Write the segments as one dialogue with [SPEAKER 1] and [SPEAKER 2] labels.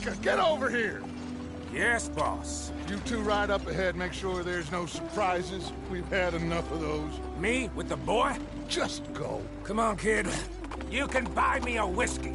[SPEAKER 1] Draka, get over here!
[SPEAKER 2] Yes, boss.
[SPEAKER 1] You two ride up ahead, make sure there's no surprises. We've had enough of those.
[SPEAKER 2] Me with the boy?
[SPEAKER 1] Just go.
[SPEAKER 2] Come on, kid. You can buy me a whiskey.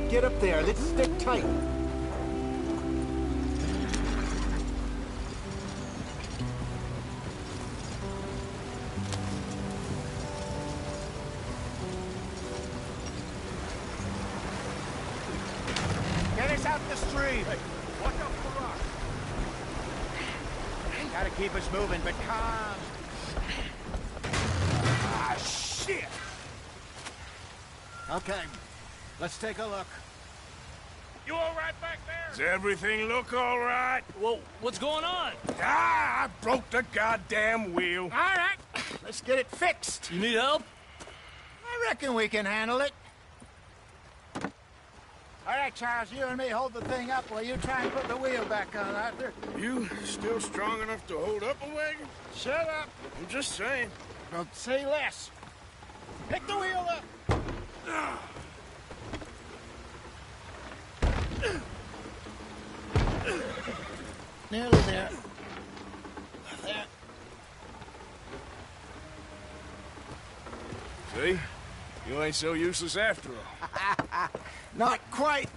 [SPEAKER 3] Get up there. Let's stick tight. Get us out the stream.
[SPEAKER 1] Hey, watch out for the rock.
[SPEAKER 3] Gotta keep us moving, but calm.
[SPEAKER 2] Ah, shit!
[SPEAKER 3] Okay, let's take a look.
[SPEAKER 2] You all right back there? Does everything look all right?
[SPEAKER 4] Well, what's going on?
[SPEAKER 2] Ah, I broke the goddamn wheel.
[SPEAKER 3] All right, let's get it fixed.
[SPEAKER 4] You need help?
[SPEAKER 3] I reckon we can handle it. All right, Charles, you and me hold the thing up while you try and put the wheel back on, Arthur.
[SPEAKER 1] You still strong enough to hold up a wagon?
[SPEAKER 3] Shut up.
[SPEAKER 1] I'm just saying.
[SPEAKER 3] Don't say less. Pick the wheel up. Nearly there. There.
[SPEAKER 1] See? You ain't so useless after all.
[SPEAKER 3] Not quite.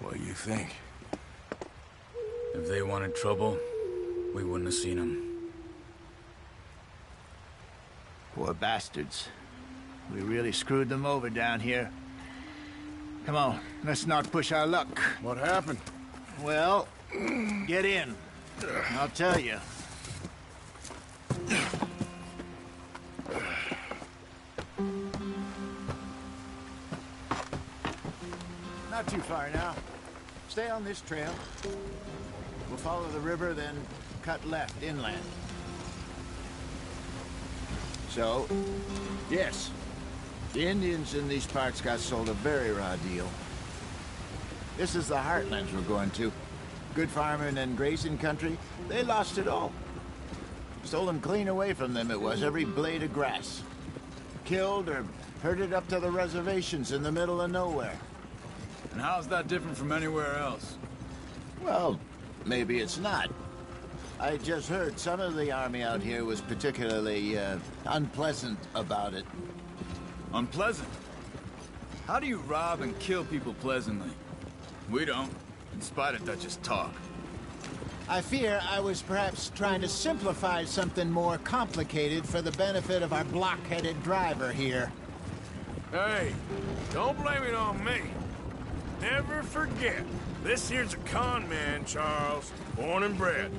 [SPEAKER 1] What do you think?
[SPEAKER 4] If they wanted trouble, we wouldn't have seen them.
[SPEAKER 3] Poor bastards. We really screwed them over down here. Come on, let's not push our luck.
[SPEAKER 1] What happened?
[SPEAKER 3] Well, get in. I'll tell you. Not too far now. Stay on this trail. We'll follow the river, then cut left inland. So, yes, the Indians in these parts got sold a very raw deal. This is the heartlands we're going to. Good farming and grazing country, they lost it all. Stolen clean away from them it was, every blade of grass. Killed or herded up to the reservations in the middle of nowhere.
[SPEAKER 4] And how's that different from anywhere else?
[SPEAKER 3] Well, maybe it's not. I just heard some of the army out here was particularly, unpleasant about it.
[SPEAKER 4] Unpleasant? How do you rob and kill people pleasantly? We don't, in spite of Dutch's talk.
[SPEAKER 3] I fear I was perhaps trying to simplify something more complicated for the benefit of our block-headed driver here.
[SPEAKER 1] Hey, don't blame it on me. Never forget, this here's a con man, Charles, born and bred.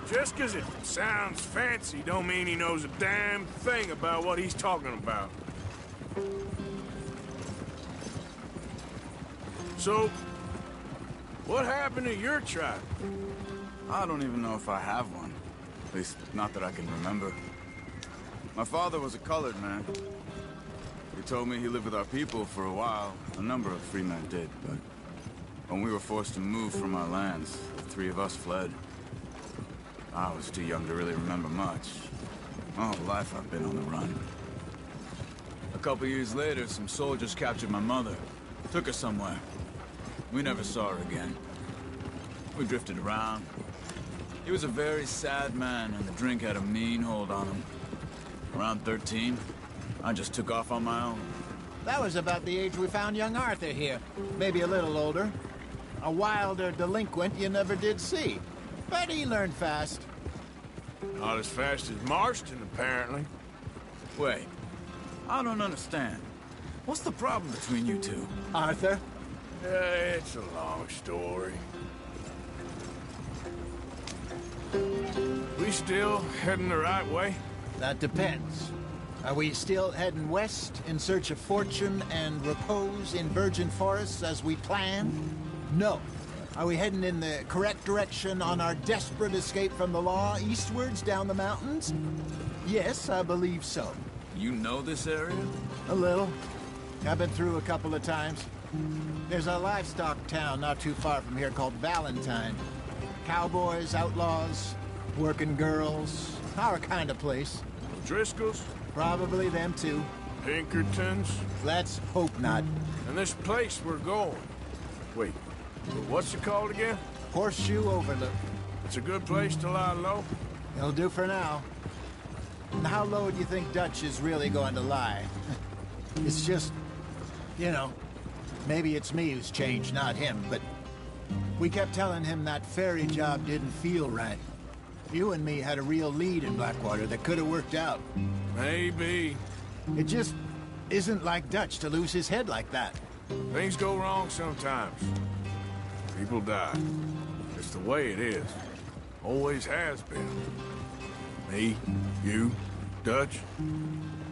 [SPEAKER 1] Just 'cause it sounds fancy don't mean he knows a damn thing about what he's talking about. So, what happened to your tribe?
[SPEAKER 4] I don't even know if I have one. At least, not that I can remember. My father was a colored man. He told me he lived with our people for a while. A number of free men did, but when we were forced to move from our lands, the three of us fled. I was too young to really remember much. My whole life I've been on the run. A couple years later, some soldiers captured my mother. Took her somewhere. We never saw her again. We drifted around. He was a very sad man, and the drink had a mean hold on him. Around 13, I just took off on my own.
[SPEAKER 3] That was about the age we found young Arthur here. Maybe a little older. A wilder delinquent you never did see. But he learned fast.
[SPEAKER 1] Not as fast as Marston, apparently.
[SPEAKER 4] Wait, I don't understand. What's the problem between you two?
[SPEAKER 3] Arthur?
[SPEAKER 1] It's a long story. We still heading the right way?
[SPEAKER 3] That depends. Are we still heading west in search of fortune and repose in virgin forests as we planned? No. Are we heading in the correct direction on our desperate escape from the law eastwards down the mountains? Yes, I believe so.
[SPEAKER 4] You know this area?
[SPEAKER 3] A little. I've been through a couple of times. There's a livestock town not too far from here called Valentine. Cowboys, outlaws, working girls, our kind of place.
[SPEAKER 1] Driscoll's?
[SPEAKER 3] Probably them too.
[SPEAKER 1] Pinkertons?
[SPEAKER 3] Let's hope not.
[SPEAKER 1] And this place we're going. Wait, what's it called again?
[SPEAKER 3] Horseshoe Overlook.
[SPEAKER 1] It's a good place to lie low?
[SPEAKER 3] It'll do for now. And how low do you think Dutch is really going to lie? It's just, you know, maybe it's me who's changed, not him, but we kept telling him that ferry job didn't feel right. You and me had a real lead in Blackwater that could have worked out.
[SPEAKER 1] Maybe.
[SPEAKER 3] It just isn't like Dutch to lose his head like that.
[SPEAKER 1] Things go wrong sometimes. People die. It's the way it is. Always has been. Me, you, Dutch.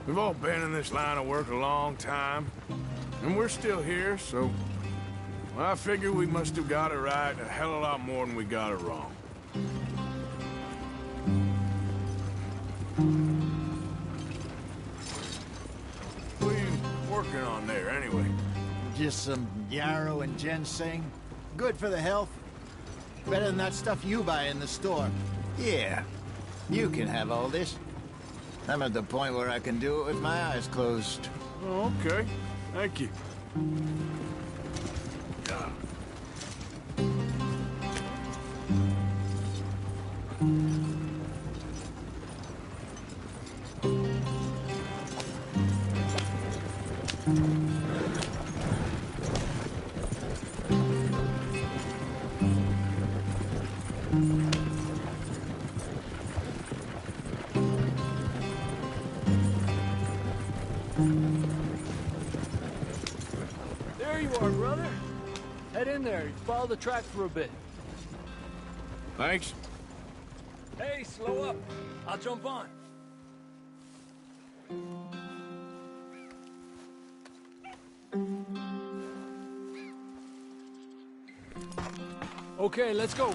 [SPEAKER 1] We've all been in this line of work a long time. And we're still here, so... well, I figure we must have got it right a hell of a lot more than we got it wrong. What are you working on there, anyway?
[SPEAKER 3] Just some yarrow and ginseng. Good for the health. Better than that stuff you buy in the store. Yeah, you can have all this. I'm at the point where I can do it with my eyes closed.
[SPEAKER 1] Oh, okay. Thank you. Ah.
[SPEAKER 5] There you are, brother. Head in there. Follow the track for a bit.
[SPEAKER 1] Thanks.
[SPEAKER 5] Hey, slow up. I'll jump on. Okay, let's go.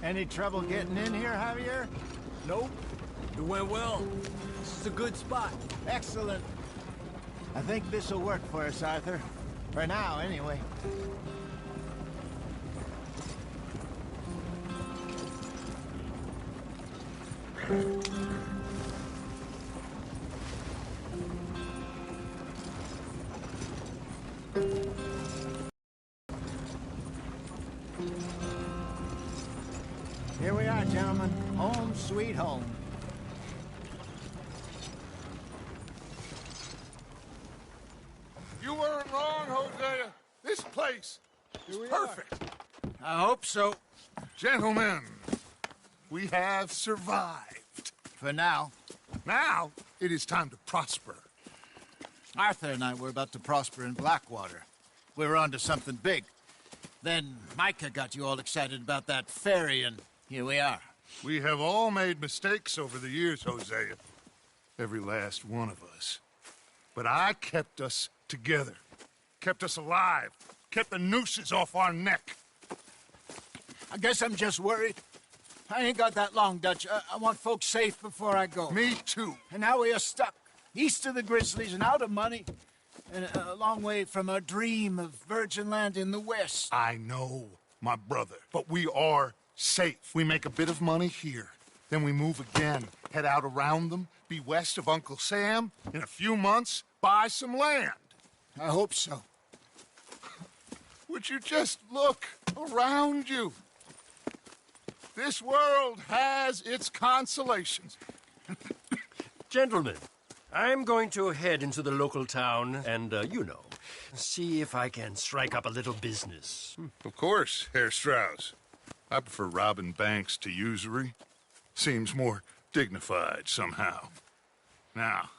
[SPEAKER 3] Any trouble getting in here, Javier?
[SPEAKER 5] Nope. It went well. This is a good spot.
[SPEAKER 3] Excellent. I think this'll work for us, Arthur. For now, anyway. Here we are, gentlemen. Home sweet home.
[SPEAKER 2] You weren't wrong, Hosea. This place is perfect.
[SPEAKER 3] I hope so.
[SPEAKER 2] Gentlemen, we have survived.
[SPEAKER 3] For now.
[SPEAKER 2] Now, it is time to prosper.
[SPEAKER 3] Arthur and I were about to prosper in Blackwater. We were onto something big. Then Micah got you all excited about that ferry, and here we are.
[SPEAKER 2] We have all made mistakes over the years, Hosea. Every last one of us. But I kept us together. Kept us alive. Kept the nooses off our neck.
[SPEAKER 3] I guess I'm just worried. I ain't got that long, Dutch. I want folks safe before I go.
[SPEAKER 2] Me too.
[SPEAKER 3] And now we are stuck, east of the Grizzlies and out of money, and a long way from our dream of virgin land in the west.
[SPEAKER 2] I know, my brother, but we are safe. We make a bit of money here. Then we move again, head out around them, be west of Uncle Sam. In a few months, buy some land.
[SPEAKER 3] I hope so.
[SPEAKER 2] Would you just look around you? This world has its consolations.
[SPEAKER 6] Gentlemen, I'm going to head into the local town and, you know, see if I can strike up a little business.
[SPEAKER 2] Of course, Herr Strauss. I prefer robbing banks to usury. Seems more dignified somehow. Now,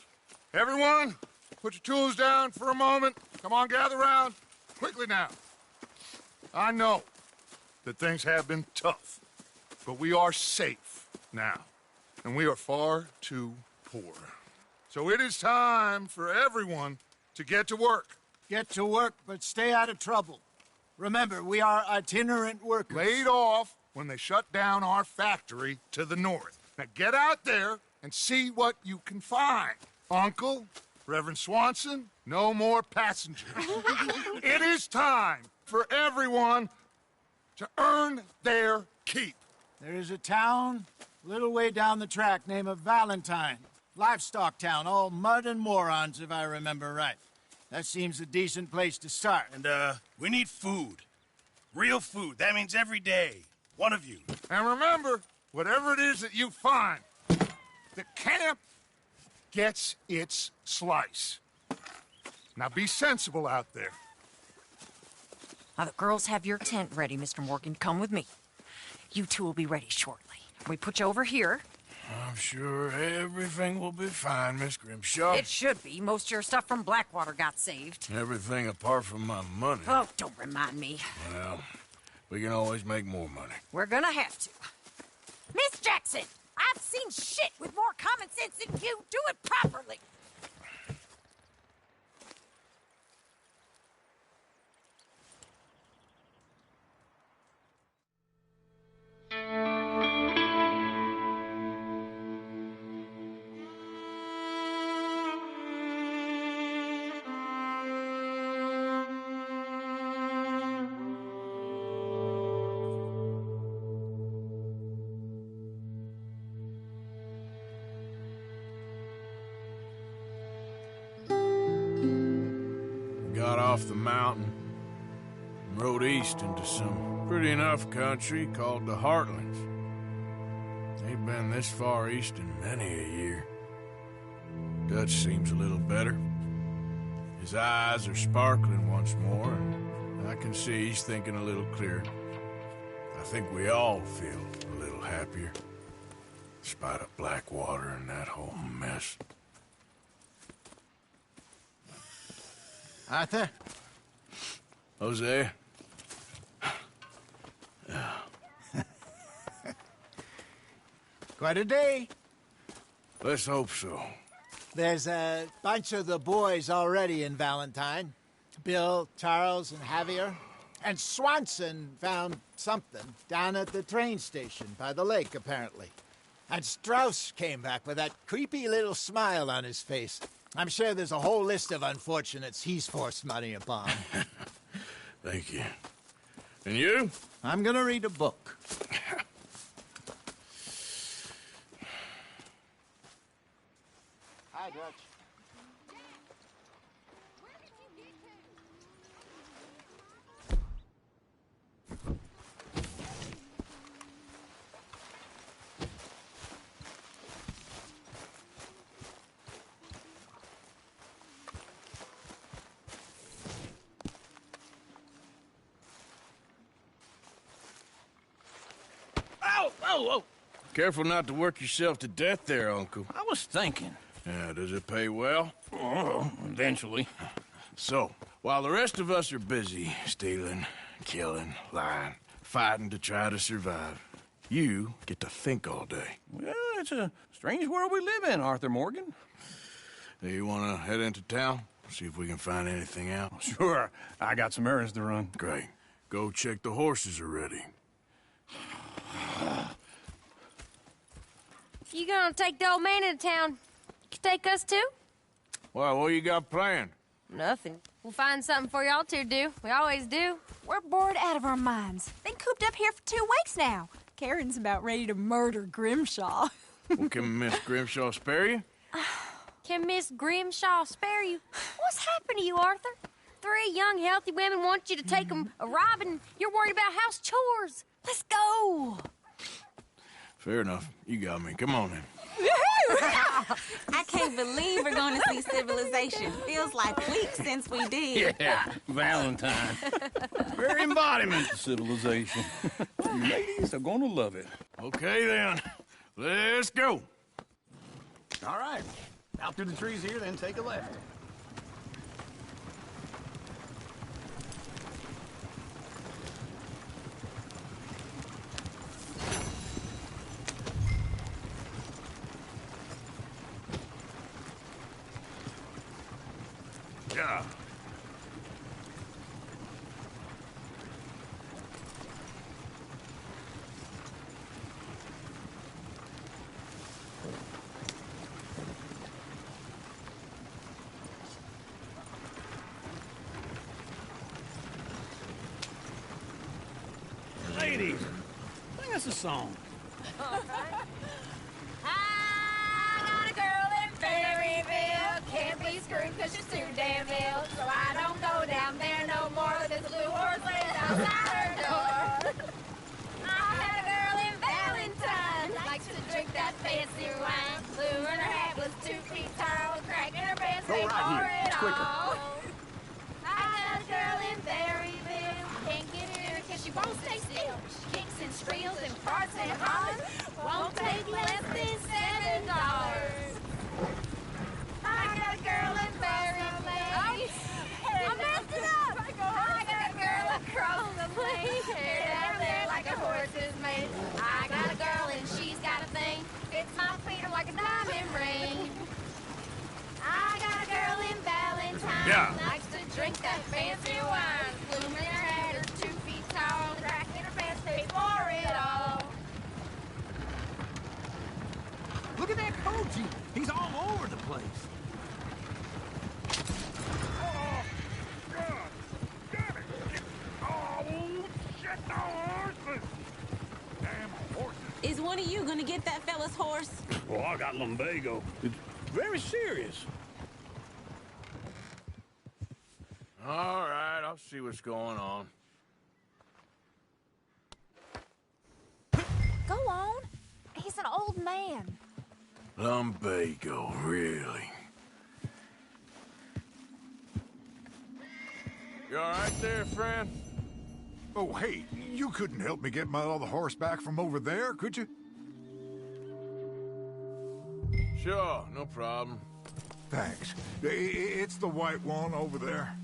[SPEAKER 2] everyone, put your tools down for a moment. Come on, gather round. Quickly now. I know that things have been tough, but we are safe now, and we are far too poor. So it is time for everyone to get to work.
[SPEAKER 3] Get to work, but stay out of trouble. Remember, we are itinerant workers.
[SPEAKER 2] Laid off when they shut down our factory to the north. Now get out there and see what you can find. Uncle, Reverend Swanson, no more passengers. It is time for everyone to earn their keep.
[SPEAKER 3] There is a town a little way down the track named Valentine. Livestock town, all mud and morons, if I remember right. That seems a decent place to start.
[SPEAKER 7] And, we need food. Real food. That means every day. One of you.
[SPEAKER 2] And remember, whatever it is that you find, the camp gets its slice. Now be sensible out there.
[SPEAKER 8] Now, the girls have your tent ready, Mr. Morgan. Come with me. You two will be ready shortly. We put you over here.
[SPEAKER 1] I'm sure everything will be fine, Miss Grimshaw.
[SPEAKER 8] It should be. Most of your stuff from Blackwater got saved.
[SPEAKER 1] Everything apart from my money.
[SPEAKER 8] Oh, don't remind me.
[SPEAKER 1] Well, we can always make more money.
[SPEAKER 8] We're gonna have to. Miss Jackson, I've seen shit with more common sense than you. Do it properly.
[SPEAKER 1] Got off the mountain and rode east into some pretty enough country called the Heartlands. Ain't been this far east in many a year. Dutch seems a little better. His eyes are sparkling once more, and I can see he's thinking a little clearer. I think we all feel a little happier, despite of Blackwater and that whole mess.
[SPEAKER 3] Arthur?
[SPEAKER 1] Jose?
[SPEAKER 3] Quite a day.
[SPEAKER 1] Let's hope so.
[SPEAKER 3] There's a bunch of the boys already in Valentine. Bill, Charles, and Javier. And Swanson found something down at the train station by the lake, apparently. And Strauss came back with that creepy little smile on his face. I'm sure there's a whole list of unfortunates he's forced money upon.
[SPEAKER 1] Thank you. And you?
[SPEAKER 3] I'm gonna read a book. Hi, Dutch.
[SPEAKER 7] Whoa!
[SPEAKER 1] Careful not to work yourself to death there, Uncle.
[SPEAKER 7] I was thinking.
[SPEAKER 1] Yeah, does it pay well?
[SPEAKER 7] Oh, eventually.
[SPEAKER 1] So, while the rest of us are busy stealing, killing, lying, fighting to try to survive, you get to think all day.
[SPEAKER 7] Well, it's a strange world we live in, Arthur Morgan.
[SPEAKER 1] Do you want to head into town? See if we can find anything out?
[SPEAKER 7] Sure. I got some errands to run.
[SPEAKER 1] Great. Go check the horses are ready.
[SPEAKER 9] You gonna take the old man into town? You can take us too?
[SPEAKER 1] Well, what you got planned?
[SPEAKER 9] Nothing. We'll find something for y'all to do. We always do.
[SPEAKER 10] We're bored out of our minds. Been cooped up here for 2 weeks now. Karen's about ready to murder Grimshaw.
[SPEAKER 1] Well, can Miss Grimshaw spare you?
[SPEAKER 9] Can Miss Grimshaw spare you? What's happened to you, Arthur? 3 young, healthy women want you to take them a robbing. You're worried about house chores. Let's go.
[SPEAKER 1] Fair enough. You got me. Come on, then.
[SPEAKER 11] I can't believe we're going to see civilization. Feels like weeks since we did.
[SPEAKER 7] Yeah, Valentine. Very embodiment of civilization. You ladies are going to love it.
[SPEAKER 1] Okay, then. Let's go.
[SPEAKER 7] All right. Out through the trees here, then take a left.
[SPEAKER 2] Yeah.
[SPEAKER 7] Ladies, sing us a song.
[SPEAKER 9] I got a girl in Berryville. Can't be screwed cause she's too damn ill. So I don't go down there no more. There's a blue horse laying outside her door. I got a girl in Valentine. Likes to drink that fancy wine. Blue and her hat was 2 feet tall. Cracking her pants, they pour it all. I got a girl in Berryville. Can't get her cause she won't stay still. She kicks and squeals and farts and hollers. Won't take less than $7. I got a girl in Berryville. I messed it up. I got a girl across the plain. Hair down there like a horse is made. I got a girl and she's got a thing. Fits my feet like a diamond ring. I got a girl in Valentine.
[SPEAKER 2] Yeah.
[SPEAKER 9] Likes to drink that fancy wine. Bloom in her head is 2 feet tall. Crack in her pants, they pour it all.
[SPEAKER 12] Look at that coach. He's all over the place.
[SPEAKER 2] Oh, God. Damn it. Oh, shit, the horses. Damn horses.
[SPEAKER 11] Is one of you gonna get that fella's horse?
[SPEAKER 7] Well, I got lumbago. It's very serious.
[SPEAKER 1] All right, I'll see what's going on.
[SPEAKER 10] Go on. He's an old man.
[SPEAKER 1] Lumbago, really? You all right there, friend?
[SPEAKER 2] Oh, hey, you couldn't help me get my other horse back from over there, could you?
[SPEAKER 1] Sure, no problem.
[SPEAKER 2] Thanks. It's the white one over there.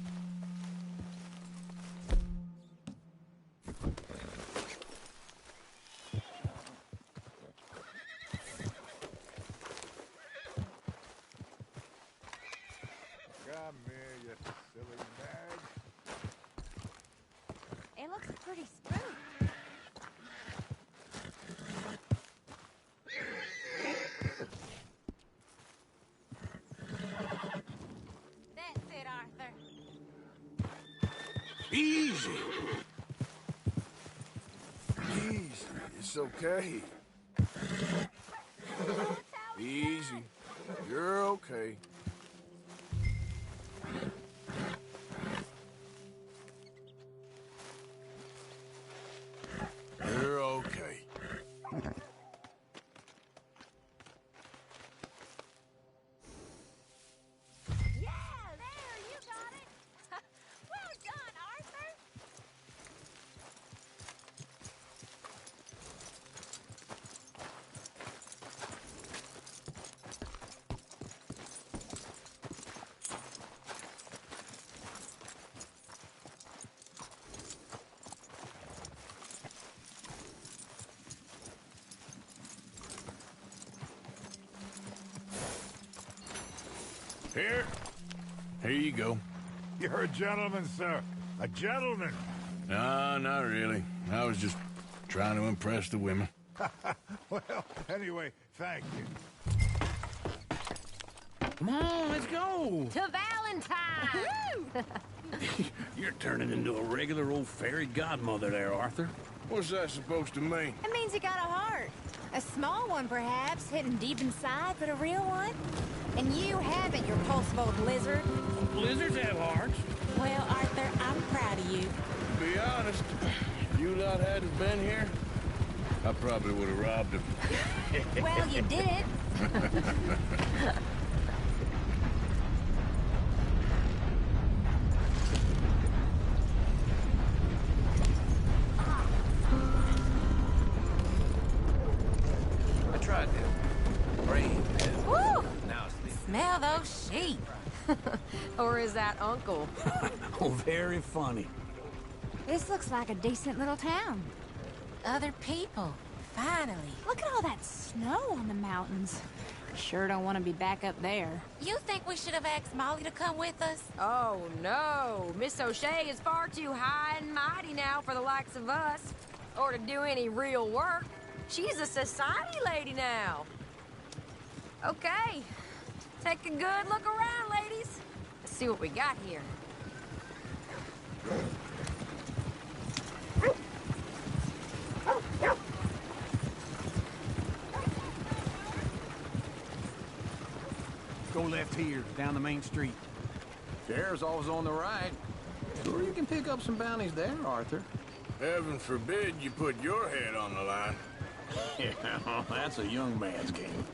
[SPEAKER 2] Come here, you silly bag.
[SPEAKER 10] It looks pretty smooth.
[SPEAKER 11] That's it, Arthur.
[SPEAKER 1] Easy. Easy. It's okay. Easy. You're okay. You're okay.
[SPEAKER 10] Yeah, there, you got it. Well done, Arthur.
[SPEAKER 1] Here you go.
[SPEAKER 2] You're a gentleman, sir. A gentleman.
[SPEAKER 1] No, not really. I was just trying to impress the women.
[SPEAKER 2] Well, anyway, thank you.
[SPEAKER 7] Come on, let's go.
[SPEAKER 9] To Valentine!
[SPEAKER 7] You're turning into a regular old fairy godmother there, Arthur.
[SPEAKER 1] What's that supposed to mean?
[SPEAKER 10] It means you got a heart. A small one, perhaps, hidden deep inside, but a real one. And you haven't, you repulsive old lizard.
[SPEAKER 7] Lizards have hearts.
[SPEAKER 11] Well, Arthur, I'm proud of you.
[SPEAKER 1] To be honest, if you lot hadn't been here, I probably would have robbed him.
[SPEAKER 10] Well, you did it.
[SPEAKER 12] I tried to brain it.
[SPEAKER 10] Woo!
[SPEAKER 12] Now it's the...
[SPEAKER 8] Smell those sheep. Or is that Uncle?
[SPEAKER 7] Oh, very funny.
[SPEAKER 10] This looks like a decent little town.
[SPEAKER 8] Other people. Finally.
[SPEAKER 10] Look at all that snow on the mountains.
[SPEAKER 13] Sure don't want to be back up there.
[SPEAKER 9] You think we should have asked Molly to come with us?
[SPEAKER 14] Oh, no. Miss O'Shea is far too high and mighty now for the likes of us. Or to do any real work. She's a society lady now. Okay. Take a good look around, ladies. Let's see what we got here.
[SPEAKER 12] Go left here, down the main street. There's always on the right. Sure you can pick up some bounties there, Arthur.
[SPEAKER 1] Heaven forbid you put your head on the line.
[SPEAKER 12] Yeah, that's a young man's game.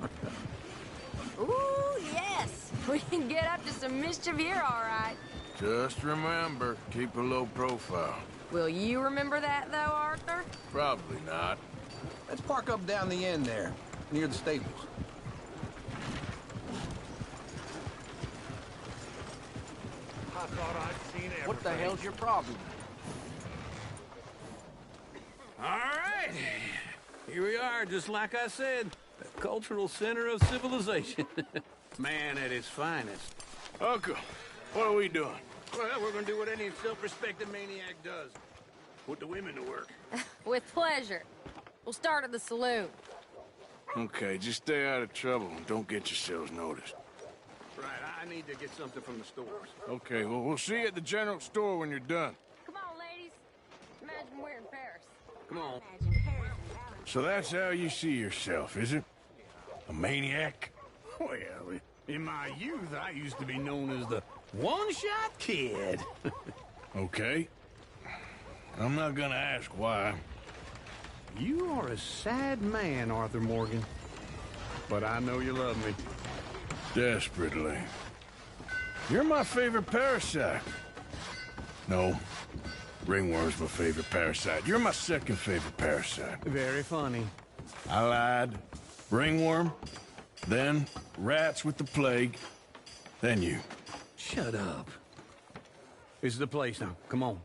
[SPEAKER 14] Ooh, yes. We can get up to some mischief here, all right.
[SPEAKER 1] Just remember, keep a low profile.
[SPEAKER 14] Will you remember that, though, Arthur?
[SPEAKER 1] Probably not.
[SPEAKER 12] Let's park up down the end there, near the stables.
[SPEAKER 5] I thought I'd seen everything.
[SPEAKER 12] What the hell's your problem?
[SPEAKER 7] All right. Here we are, just like I said. The cultural center of civilization. Man at his finest.
[SPEAKER 1] Uncle, what are we doing?
[SPEAKER 7] Well, we're gonna do what any self-respecting maniac does. Put the women to work.
[SPEAKER 14] With pleasure. We'll start at the saloon.
[SPEAKER 1] Okay, just stay out of trouble and don't get yourselves noticed.
[SPEAKER 7] Right, I need to get something from the stores.
[SPEAKER 1] Okay, well, we'll see you at the general store when you're done.
[SPEAKER 14] Come on, ladies. Imagine we're in Paris.
[SPEAKER 7] Come on.
[SPEAKER 1] So that's how you see yourself, is it? A maniac?
[SPEAKER 7] Well, in my youth, I used to be known as the one-shot kid.
[SPEAKER 1] Okay. I'm not gonna ask why.
[SPEAKER 12] You are a sad man, Arthur Morgan. But I know you love me.
[SPEAKER 1] Desperately. You're my favorite parasite. No. Ringworm's my favorite parasite. You're my second favorite parasite.
[SPEAKER 12] Very funny.
[SPEAKER 1] I lied. Ringworm, then rats with the plague, then you.
[SPEAKER 12] Shut up. This is the place now. Come on.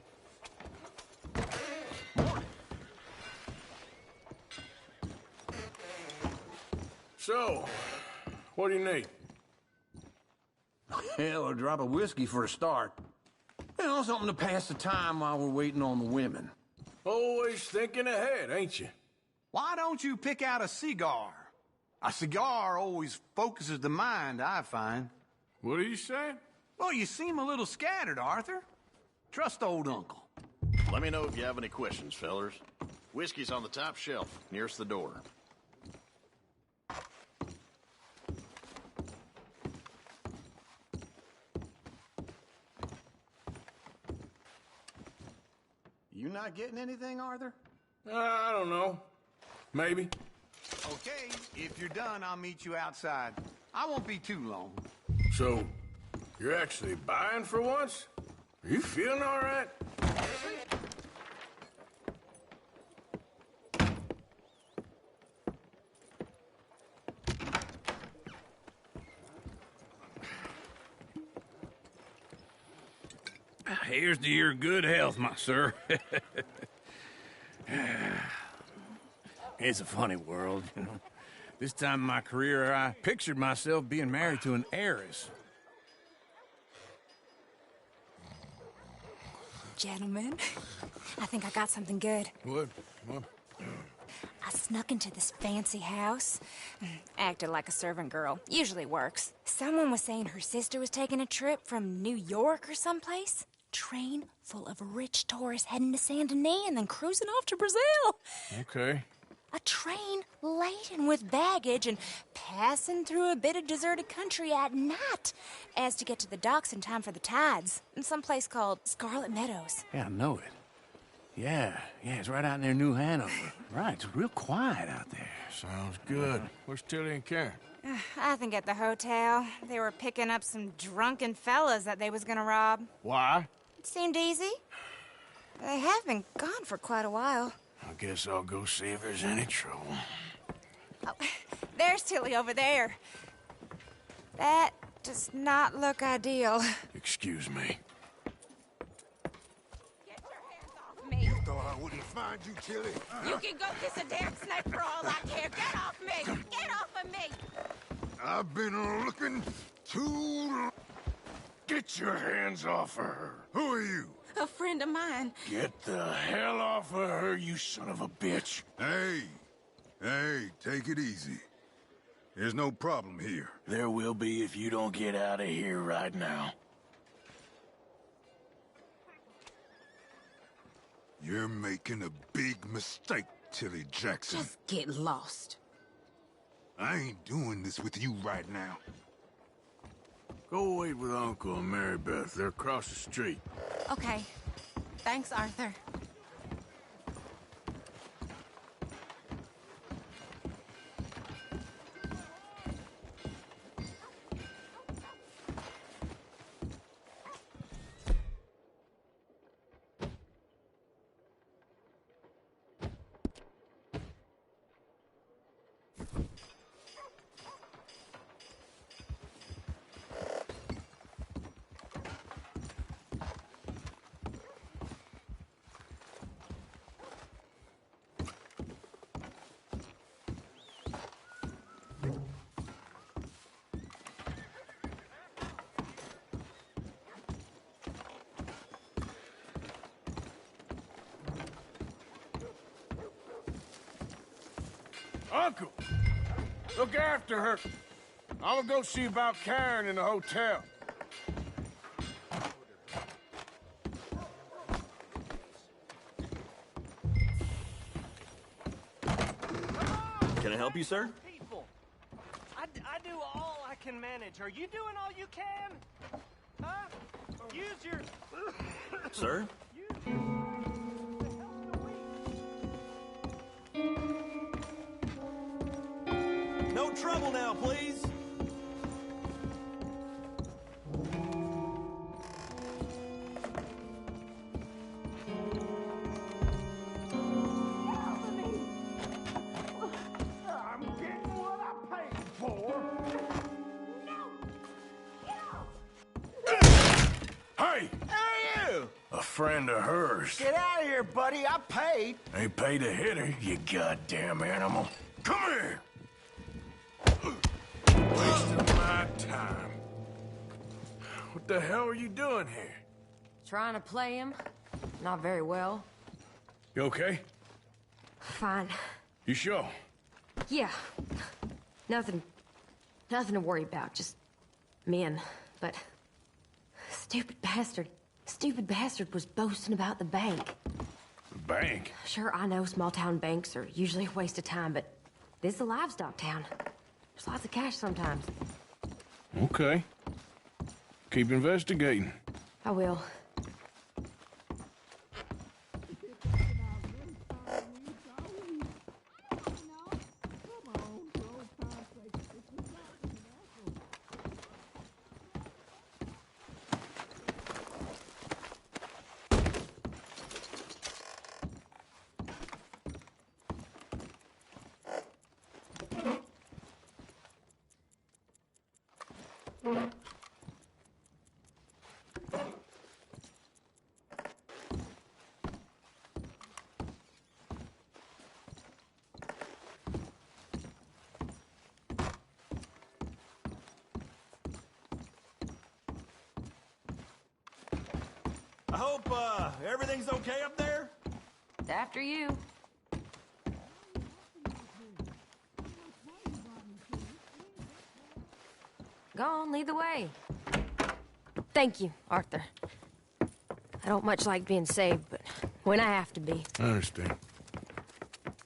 [SPEAKER 1] So, what do you need?
[SPEAKER 12] Hell, a drop of whiskey for a start. You know, something to pass the time while we're waiting on the women.
[SPEAKER 1] Always thinking ahead, ain't you?
[SPEAKER 12] Why don't you pick out a cigar? A cigar always focuses the mind, I find.
[SPEAKER 1] What are you saying?
[SPEAKER 12] Well, you seem a little scattered, Arthur. Trust old uncle.
[SPEAKER 15] Let me know if you have any questions, fellers. Whiskey's on the top shelf, nearest the door.
[SPEAKER 12] You not getting anything, Arthur?
[SPEAKER 1] I don't know. Maybe.
[SPEAKER 12] Okay, if you're done, I'll meet you outside. I won't be too long.
[SPEAKER 1] So, you're actually buying for once? Are you feeling all right?
[SPEAKER 7] Here's to your good health, my sir. It's a funny world, you know. This time in my career, I pictured myself being married to an heiress.
[SPEAKER 10] Gentlemen, I think I got something good.
[SPEAKER 1] What?
[SPEAKER 10] I snuck into this fancy house. Acted like a servant girl. Usually works. Someone was saying her sister was taking a trip from New York or someplace. Train full of rich tourists heading to Saint Denis and then cruising off to Brazil.
[SPEAKER 1] Okay.
[SPEAKER 10] A train laden with baggage and passing through a bit of deserted country at night as to get to the docks in time for the tides in some place called Scarlet Meadows.
[SPEAKER 7] Yeah, I know it. Yeah, it's right out near New Hanover. Right, it's real quiet out there.
[SPEAKER 1] Sounds good. Where's Tilly and Karen?
[SPEAKER 10] I think at the hotel. They were picking up some drunken fellas that they was gonna rob.
[SPEAKER 1] Why?
[SPEAKER 10] It seemed easy. They have been gone for quite a while.
[SPEAKER 1] I guess I'll go see if there's any trouble.
[SPEAKER 10] Oh, there's Tilly over there. That does not look ideal.
[SPEAKER 1] Excuse me.
[SPEAKER 9] Get your hands off me.
[SPEAKER 16] You thought I wouldn't find you, Tilly?
[SPEAKER 9] You can go kiss a damn snake for all I care. Get off me! Get off of me!
[SPEAKER 16] I've been looking too...
[SPEAKER 1] Get your hands off of her.
[SPEAKER 16] Who are you?
[SPEAKER 11] A friend of mine.
[SPEAKER 1] Get the hell off of her, you son of a bitch.
[SPEAKER 16] Hey, take it easy. There's no problem here.
[SPEAKER 1] There will be if you don't get out of here right now.
[SPEAKER 16] You're making a big mistake, Tilly Jackson.
[SPEAKER 13] Just get lost.
[SPEAKER 16] I ain't doing this with you right now.
[SPEAKER 1] Go wait with Uncle and Mary Beth. They're across the street.
[SPEAKER 11] Okay. Thanks, Arthur.
[SPEAKER 1] Uncle, look after her. I'm gonna go see about Karen in the hotel.
[SPEAKER 17] Can I help you, sir?
[SPEAKER 18] People, I do all I can manage. Are you doing all you can? Huh? Use your...
[SPEAKER 17] Sir? No trouble now, please.
[SPEAKER 1] I'm getting what I paid for. Hey!
[SPEAKER 12] Who are you?
[SPEAKER 1] A friend of hers.
[SPEAKER 12] Get out of here, buddy. I paid.
[SPEAKER 1] Ain't paid to hit her, you goddamn animal. Come here! Wasting my time. What the hell are you doing here?
[SPEAKER 14] Trying to play him. Not very well.
[SPEAKER 1] You okay?
[SPEAKER 14] Fine.
[SPEAKER 1] You sure?
[SPEAKER 14] Yeah. Nothing to worry about. Just men. But stupid bastard was boasting about the bank.
[SPEAKER 1] The bank?
[SPEAKER 14] Sure, I know small town banks are usually a waste of time, but this is a livestock town. There's lots of cash sometimes.
[SPEAKER 1] Okay. Keep investigating.
[SPEAKER 14] I will.
[SPEAKER 17] I hope, everything's okay up there?
[SPEAKER 14] After you. Go on, lead the way. Thank you, Arthur. I don't much like being saved, but when I have to be.
[SPEAKER 1] I understand.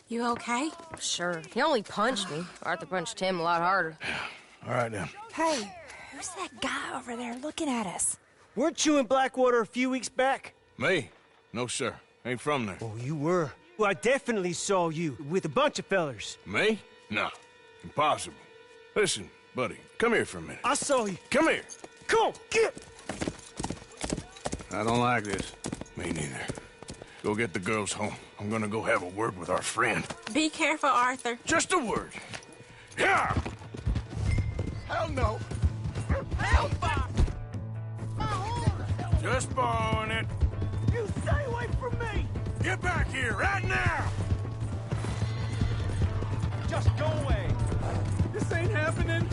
[SPEAKER 11] You okay?
[SPEAKER 14] Sure. He only punched me. Arthur punched him a lot harder.
[SPEAKER 1] All right, then.
[SPEAKER 10] Hey, who's that guy over there looking at us?
[SPEAKER 18] Weren't you in Blackwater a few weeks back?
[SPEAKER 1] Me? No, sir. Ain't from there.
[SPEAKER 18] Oh, you were. Well, I definitely saw you with a bunch of fellers.
[SPEAKER 1] Me? No. Impossible. Listen, buddy, come here for a minute.
[SPEAKER 18] I saw you.
[SPEAKER 1] Come here.
[SPEAKER 18] Come on, get!
[SPEAKER 1] I don't like this. Me neither. Go get the girls home. I'm gonna go have a word with our friend.
[SPEAKER 11] Be careful, Arthur.
[SPEAKER 1] Just a word. Yeah!
[SPEAKER 12] Hell no.
[SPEAKER 11] Hell
[SPEAKER 1] Just borrowing it.
[SPEAKER 18] You stay away from me!
[SPEAKER 1] Get back here right now!
[SPEAKER 18] Just go away. This ain't happening.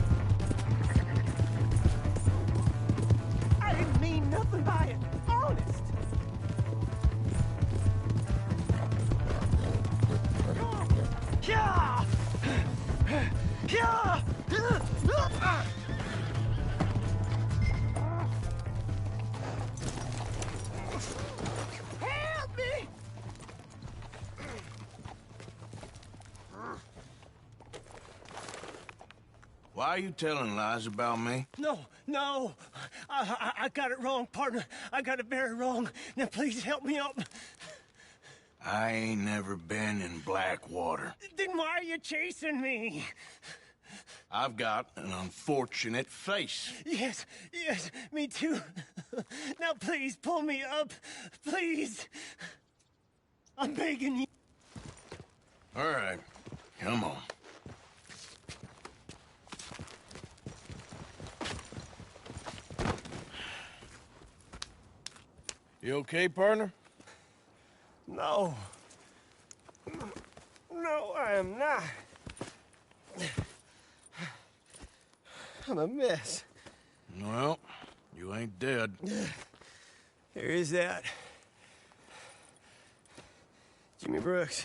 [SPEAKER 1] Why are you telling lies about me?
[SPEAKER 18] No. I got it wrong, partner. I got it very wrong. Now, please help me up.
[SPEAKER 1] I ain't never been in Blackwater.
[SPEAKER 18] Then why are you chasing me?
[SPEAKER 1] I've got an unfortunate face.
[SPEAKER 18] Yes, me too. Now, please, pull me up. Please. I'm begging you.
[SPEAKER 1] All right, come on. You okay, partner?
[SPEAKER 18] No. No, I am not. I'm a mess.
[SPEAKER 1] Well, you ain't dead.
[SPEAKER 18] There is that. Jimmy Brooks.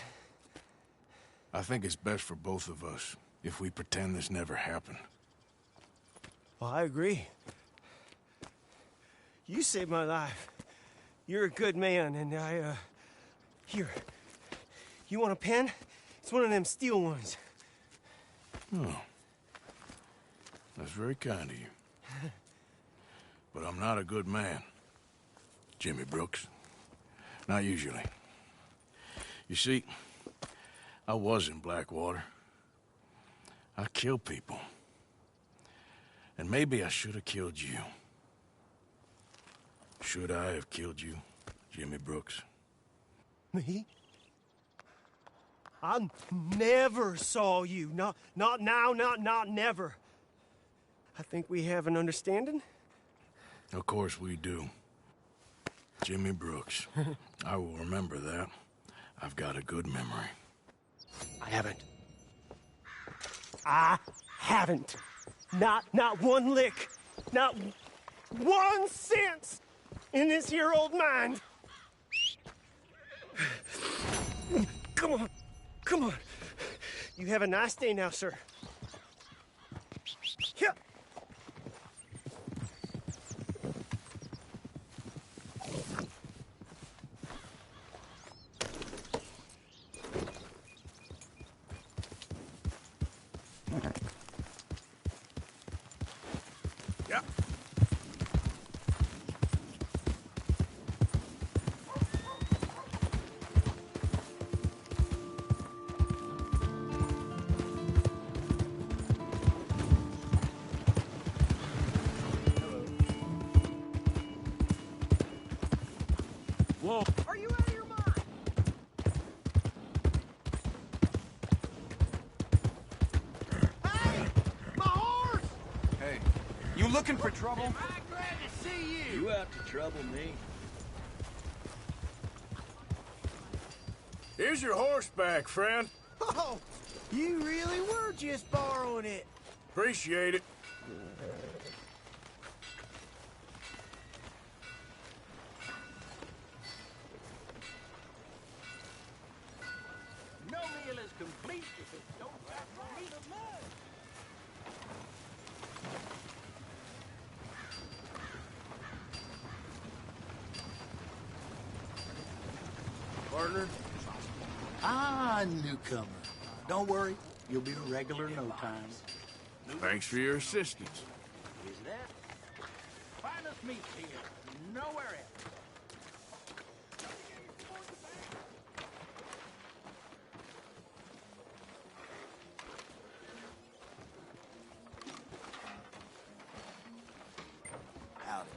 [SPEAKER 1] I think it's best for both of us if we pretend this never happened.
[SPEAKER 18] Well, I agree. You saved my life. You're a good man, and Here. You want a pen? It's one of them steel ones.
[SPEAKER 1] Oh. That's very kind of you. But I'm not a good man, Jimmy Brooks. Not usually. You see, I was in Blackwater. I killed people. And maybe I should have killed you. Should I have killed you, Jimmy Brooks?
[SPEAKER 18] Me? I never saw you. Not now, not never. I think we have an understanding.
[SPEAKER 1] Of course we do. Jimmy Brooks. I will remember that. I've got a good memory.
[SPEAKER 18] I haven't. Not one lick. Not 1 cent in this here old mind. Come on. You have a nice day now, sir. Yeah.
[SPEAKER 1] Yeah.
[SPEAKER 18] Whoa. Are you out of your mind? Hey! My horse!
[SPEAKER 12] Hey, you looking for trouble?
[SPEAKER 18] I'm glad to see you.
[SPEAKER 15] You out to trouble me?
[SPEAKER 1] Here's your horseback, friend.
[SPEAKER 18] Oh, you really were just borrowing it.
[SPEAKER 1] Appreciate it.
[SPEAKER 18] No meal is complete if it don't have to meet a mud.
[SPEAKER 1] Partner?
[SPEAKER 19] Newcomer. Don't worry, you'll be a regular in no time.
[SPEAKER 1] Thanks for your assistance.
[SPEAKER 19] Is that? Finest meat here. Nowhere else.
[SPEAKER 3] Howdy.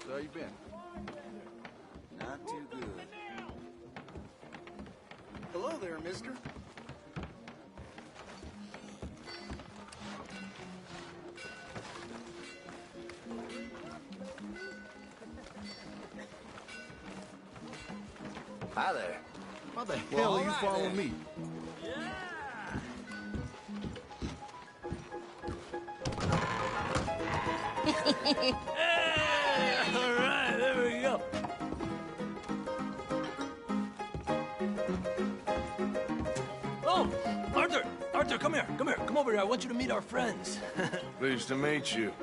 [SPEAKER 4] So how you been?
[SPEAKER 3] Not too good.
[SPEAKER 19] Hello there, mister.
[SPEAKER 3] Hi there.
[SPEAKER 4] Why the hell are you following me?
[SPEAKER 18] All right, there we go.
[SPEAKER 6] Oh, Arthur, come here. Come over here. I want you to meet our friends.
[SPEAKER 1] Pleased to meet you.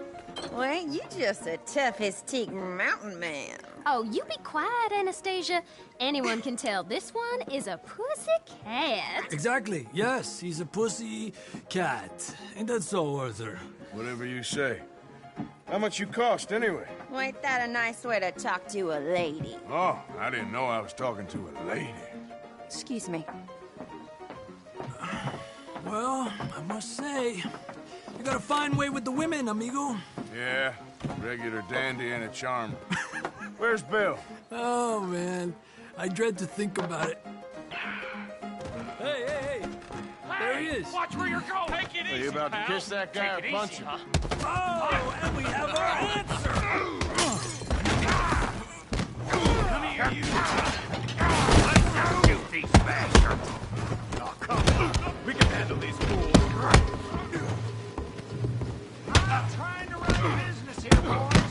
[SPEAKER 20] Well, you just a tough histique mountain man.
[SPEAKER 13] Oh, you be quiet, Anastasia. Anyone can tell this one is a pussy cat.
[SPEAKER 21] Exactly. Yes, he's a pussy cat. Ain't that so, Arthur?
[SPEAKER 1] Whatever you say. How much you cost, anyway?
[SPEAKER 20] Well, ain't that a nice way to talk to a lady?
[SPEAKER 1] Oh, I didn't know I was talking to a lady.
[SPEAKER 20] Excuse me.
[SPEAKER 21] Well, I must say, you got a fine way with the women, amigo.
[SPEAKER 1] Yeah, regular dandy and a charm. Where's Bill?
[SPEAKER 21] Oh, man. I dread to think about it. Hey! There he is.
[SPEAKER 19] Watch where you're going. Take it easy,
[SPEAKER 1] Are you about
[SPEAKER 19] pal.
[SPEAKER 1] to kiss that guy or punch him?
[SPEAKER 21] Oh, and we have our answer!
[SPEAKER 19] Come here, you. Let's shoot these bastards. Oh, come on. We can handle these fools. I'm trying to run business here, boys.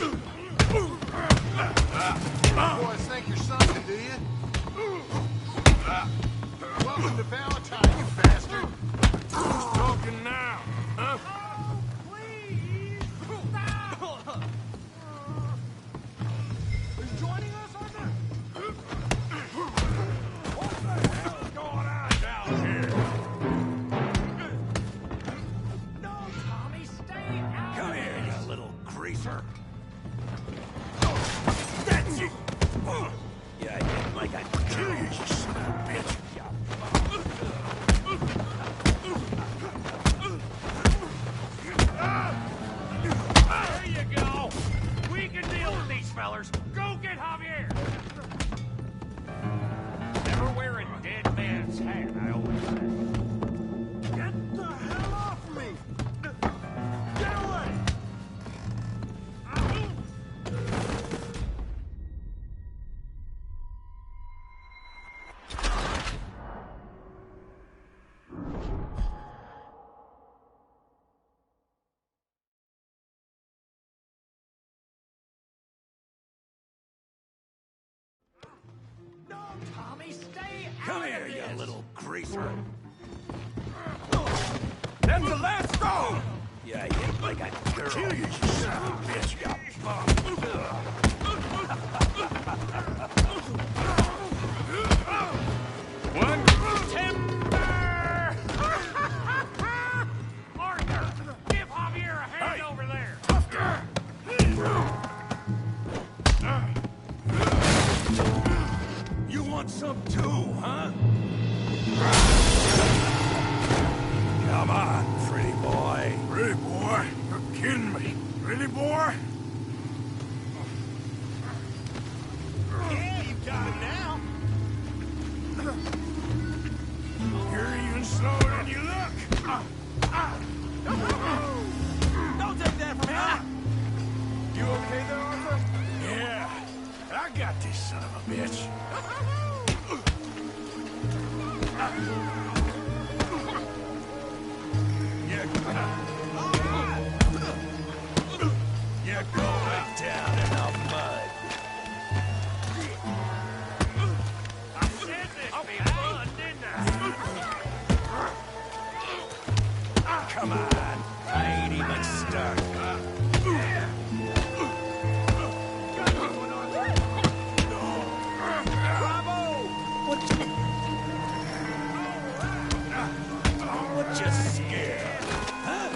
[SPEAKER 2] Boys think you're something, do you? Welcome to Valentine, you bastard.
[SPEAKER 1] Who's talking now? Huh?
[SPEAKER 19] Who's joining us, Arthur? What the hell is going on down here? No, Tommy, stay out. Come here, you little greaser. That's it. Yeah, I didn't like I'd kill you, you son of a bitch. There you go. We can deal with these fellers. Go get Javier. Never wear a dead man's hat, I always say. Get the hell off me! Get away! No, Tommy, stay out. Come here, you little greaser. That's the last go! Yeah, you ain't like I'd kill you, you son of a bitch, you One timber! Arthur, give Javier a hand over there. You want some too, huh? Come on, pretty boy.
[SPEAKER 1] Pretty boy? You're kidding me. Really, boy?
[SPEAKER 19] Yeah, you got him now.
[SPEAKER 1] You're even slower than you look.
[SPEAKER 19] Don't take that from him.
[SPEAKER 1] You okay there, Arthur? Yeah. I got this son of a bitch.
[SPEAKER 19] You're going down in the mud. I said this be fun, didn't I? Come on. I ain't even stuck. What you scared? Huh?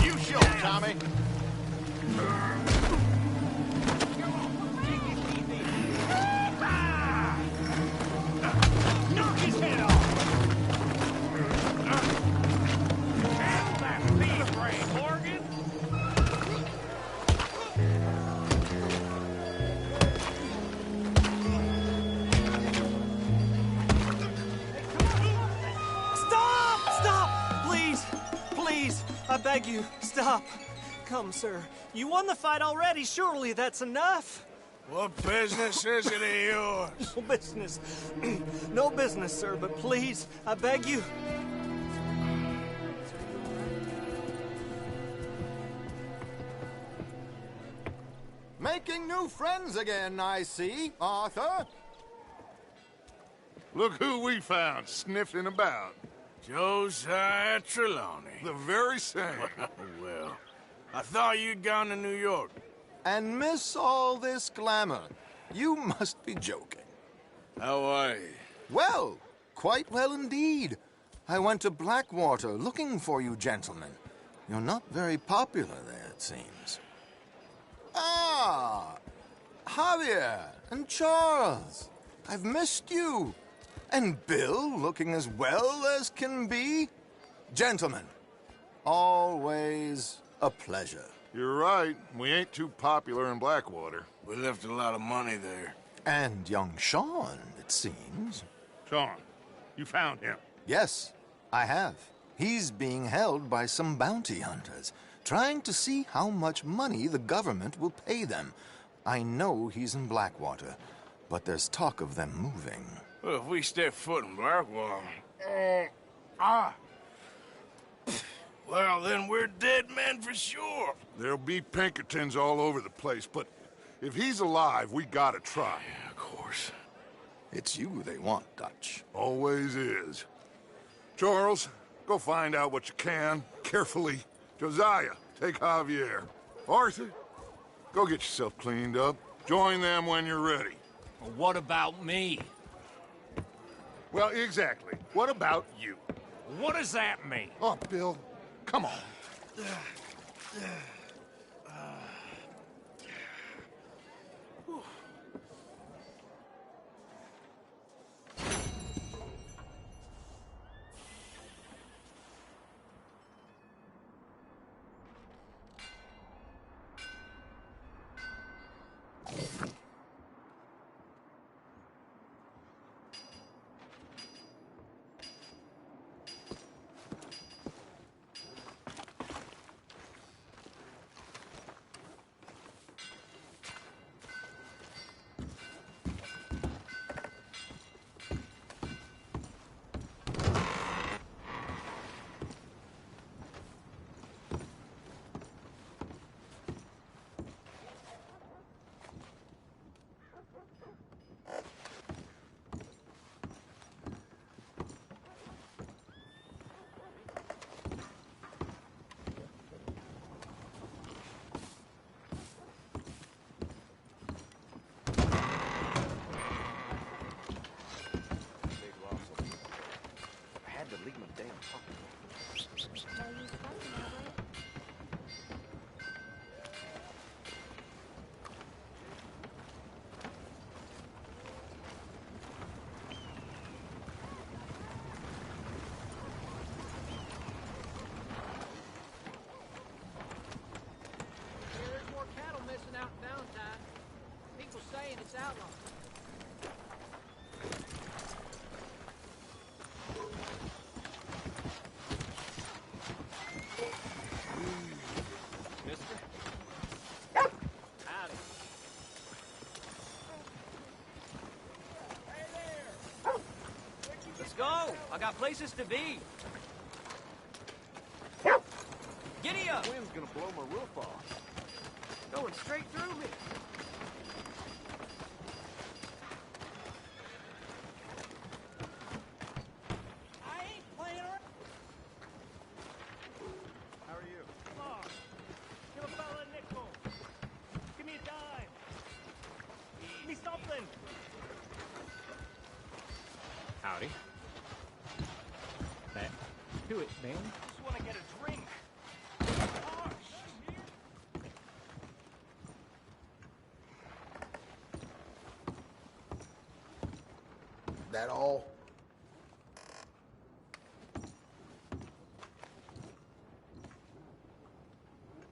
[SPEAKER 2] You show him, Tommy.
[SPEAKER 19] Knock his head off! Handle that beef brain, Morgan!
[SPEAKER 18] Stop! Please, I beg you, stop. Come, sir. You won the fight already. Surely that's enough.
[SPEAKER 1] What business is it of yours?
[SPEAKER 18] No business. No business, sir, but please, I beg you.
[SPEAKER 22] Making new friends again, I see, Arthur.
[SPEAKER 2] Look who we found sniffing about.
[SPEAKER 1] Josiah Trelawney.
[SPEAKER 2] The very same.
[SPEAKER 1] Well, I thought you'd gone to New York.
[SPEAKER 8] And miss all this glamour. You must be joking.
[SPEAKER 1] How are you?
[SPEAKER 8] Well, quite well indeed. I went to Blackwater looking for you gentlemen. You're not very popular there, it seems. Ah, Javier and Charles. I've missed you. And Bill looking as well as can be. Gentlemen, always a pleasure.
[SPEAKER 2] You're right. We ain't too popular in Blackwater.
[SPEAKER 1] We left a lot of money there.
[SPEAKER 8] And young Sean, it seems.
[SPEAKER 2] Sean, you found him?
[SPEAKER 8] Yes, I have. He's being held by some bounty hunters, trying to see how much money the government will pay them. I know he's in Blackwater, but there's talk of them moving.
[SPEAKER 1] Well, if we step foot in Blackwater... Well, then we're dead men for sure.
[SPEAKER 2] There'll be Pinkertons all over the place, but if he's alive, we gotta try.
[SPEAKER 1] Yeah, of course.
[SPEAKER 8] It's you they want, Dutch.
[SPEAKER 2] Always is. Charles, go find out what you can, carefully. Josiah, take Javier. Arthur, go get yourself cleaned up. Join them when you're ready.
[SPEAKER 17] Well, what about me?
[SPEAKER 2] Well, exactly. What about you?
[SPEAKER 17] What does that mean?
[SPEAKER 2] Oh, Bill, come on.
[SPEAKER 5] It's outlawed.
[SPEAKER 18] Mister? Howdy. Let's go. I got places to be. Giddy up.
[SPEAKER 15] The wind's gonna blow my roof off.
[SPEAKER 18] Going straight through me.
[SPEAKER 5] Howdy. Back to it, man.
[SPEAKER 18] Just want to get a drink.
[SPEAKER 8] That all?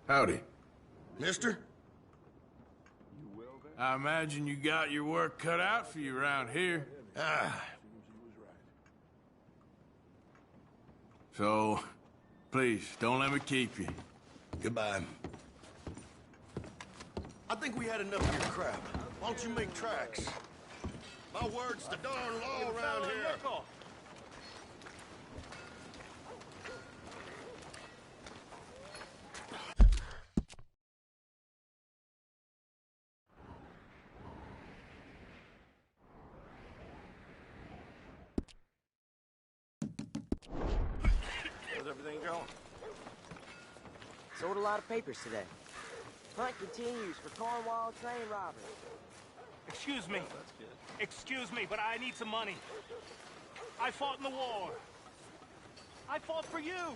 [SPEAKER 1] Howdy.
[SPEAKER 8] Mister?
[SPEAKER 1] I imagine you got your work cut out for you around here. So, please, don't let me keep you.
[SPEAKER 15] Goodbye. I think we had enough of your crap. Why don't you make tracks? My word's the darn law around here.
[SPEAKER 7] everything going?
[SPEAKER 22] Sold a lot of papers today. Hunt continues for Cornwall train robbers.
[SPEAKER 23] Excuse me.
[SPEAKER 7] Oh, that's good.
[SPEAKER 23] Excuse me, but I need some money. I fought in the war. I fought for you.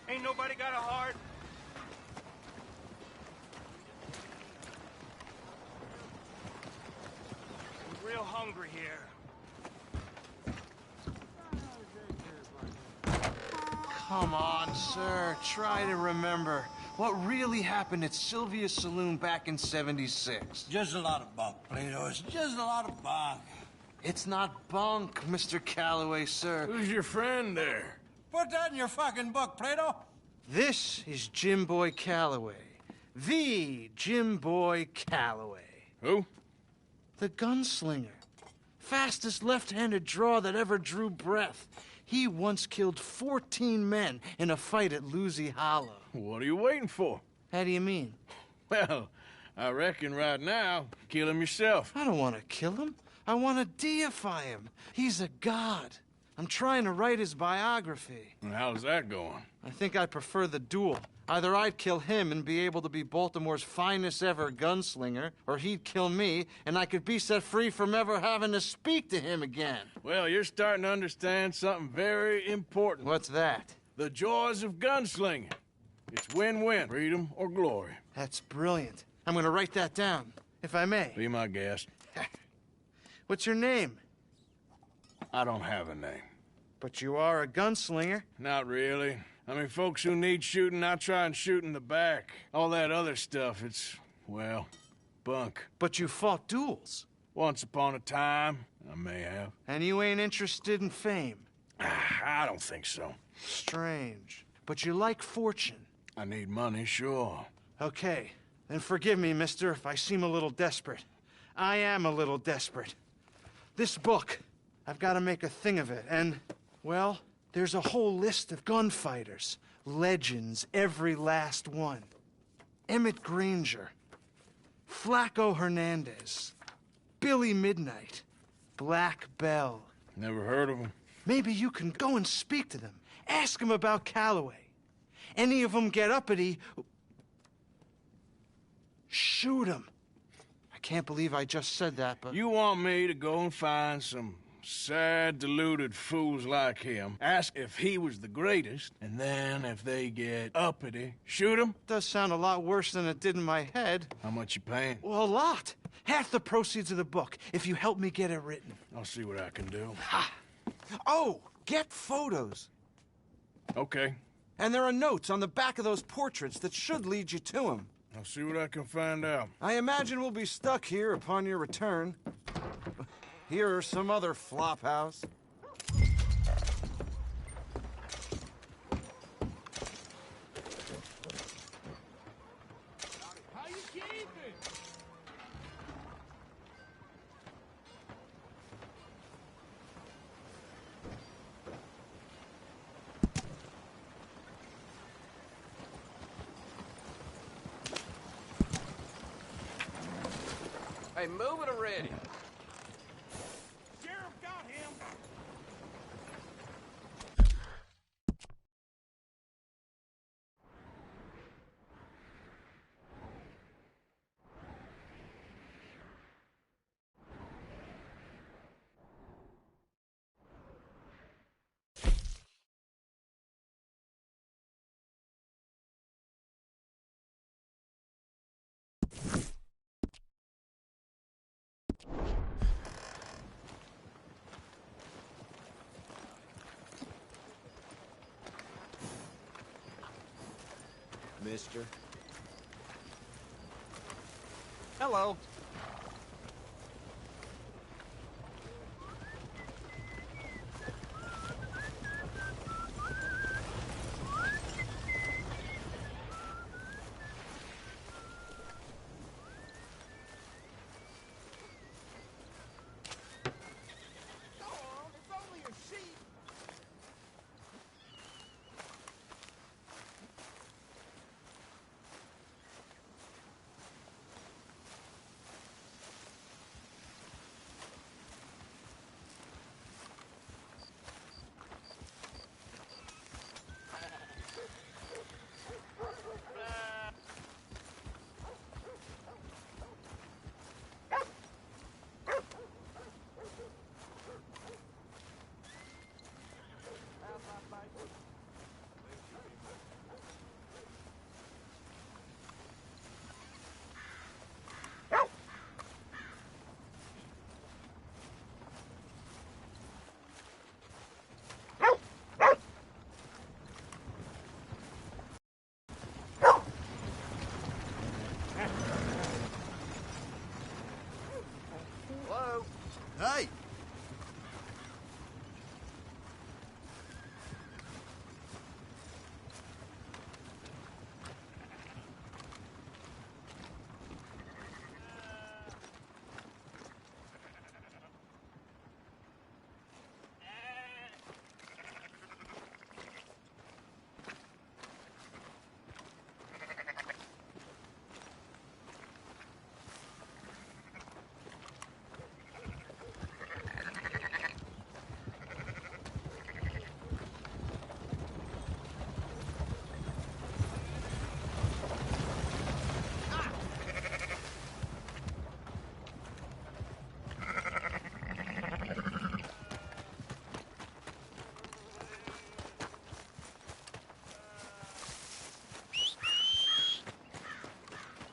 [SPEAKER 23] Ain't nobody got a heart. I'm real hungry here.
[SPEAKER 24] Come on, sir. Try to remember what really happened at Sylvia's Saloon back in '76.
[SPEAKER 17] Just a lot of bunk, Plato. It's just a lot of bunk.
[SPEAKER 24] It's not bunk, Mr. Calloway, sir.
[SPEAKER 1] Who's your friend there?
[SPEAKER 17] Put that in your fucking book, Plato.
[SPEAKER 24] This is Jim Boy Calloway. The Jim Boy Calloway.
[SPEAKER 1] Who?
[SPEAKER 24] The gunslinger. Fastest left-handed draw that ever drew breath. He once killed 14 men in a fight at Lucy Hollow.
[SPEAKER 1] What are you waiting for?
[SPEAKER 24] How do you mean?
[SPEAKER 1] Well, I reckon right now, kill him yourself.
[SPEAKER 24] I don't want to kill him. I want to deify him. He's a god. I'm trying to write his biography.
[SPEAKER 1] And how's that going?
[SPEAKER 24] I think I prefer the duel. Either I'd kill him and be able to be Baltimore's finest ever gunslinger, or he'd kill me, and I could be set free from ever having to speak to him again.
[SPEAKER 1] Well, you're starting to understand something very important.
[SPEAKER 24] What's that?
[SPEAKER 1] The joys of gunslinging. It's win-win, freedom or glory.
[SPEAKER 24] That's brilliant. I'm going to write that down, if I may.
[SPEAKER 1] Be my guest.
[SPEAKER 24] What's your name?
[SPEAKER 1] I don't have a name.
[SPEAKER 24] But you are a gunslinger.
[SPEAKER 1] Not really. I mean, folks who need shooting, I try and shoot in the back. All that other stuff, it's, well, bunk.
[SPEAKER 24] But you fought duels.
[SPEAKER 1] Once upon a time, I may have.
[SPEAKER 24] And you ain't interested in fame?
[SPEAKER 1] I don't think so.
[SPEAKER 24] Strange. But you like fortune.
[SPEAKER 1] I need money, sure.
[SPEAKER 24] Okay. Then forgive me, mister, if I seem a little desperate. I am a little desperate. This book, I've got to make a thing of it, and, well, there's a whole list of gunfighters. Legends, every last one. Emmett Granger, Flaco Hernandez, Billy Midnight, Black Bell.
[SPEAKER 1] Never heard of them.
[SPEAKER 24] Maybe you can go and speak to them. Ask them about Calloway. Any of them get uppity, shoot them. I can't believe I just said that, but...
[SPEAKER 1] You want me to go and find some sad, deluded fools like him, ask if he was the greatest, and then if they get uppity, shoot him?
[SPEAKER 24] Does sound a lot worse than it did in my head.
[SPEAKER 1] How much you paying?
[SPEAKER 24] Well, a lot. Half the proceeds of the book, if you help me get it written.
[SPEAKER 1] I'll see what I can do.
[SPEAKER 24] Ha! Oh, get photos.
[SPEAKER 1] Okay.
[SPEAKER 24] And there are notes on the back of those portraits that should lead you to him.
[SPEAKER 1] I'll see what I can find out.
[SPEAKER 24] I imagine we'll be stuck here upon your return. Here are some other flophouse.
[SPEAKER 19] How you keeping?
[SPEAKER 22] Hey, move it already.
[SPEAKER 19] Sheriff got him.
[SPEAKER 3] Mister.
[SPEAKER 12] Hello.
[SPEAKER 3] Hello?
[SPEAKER 12] Hey!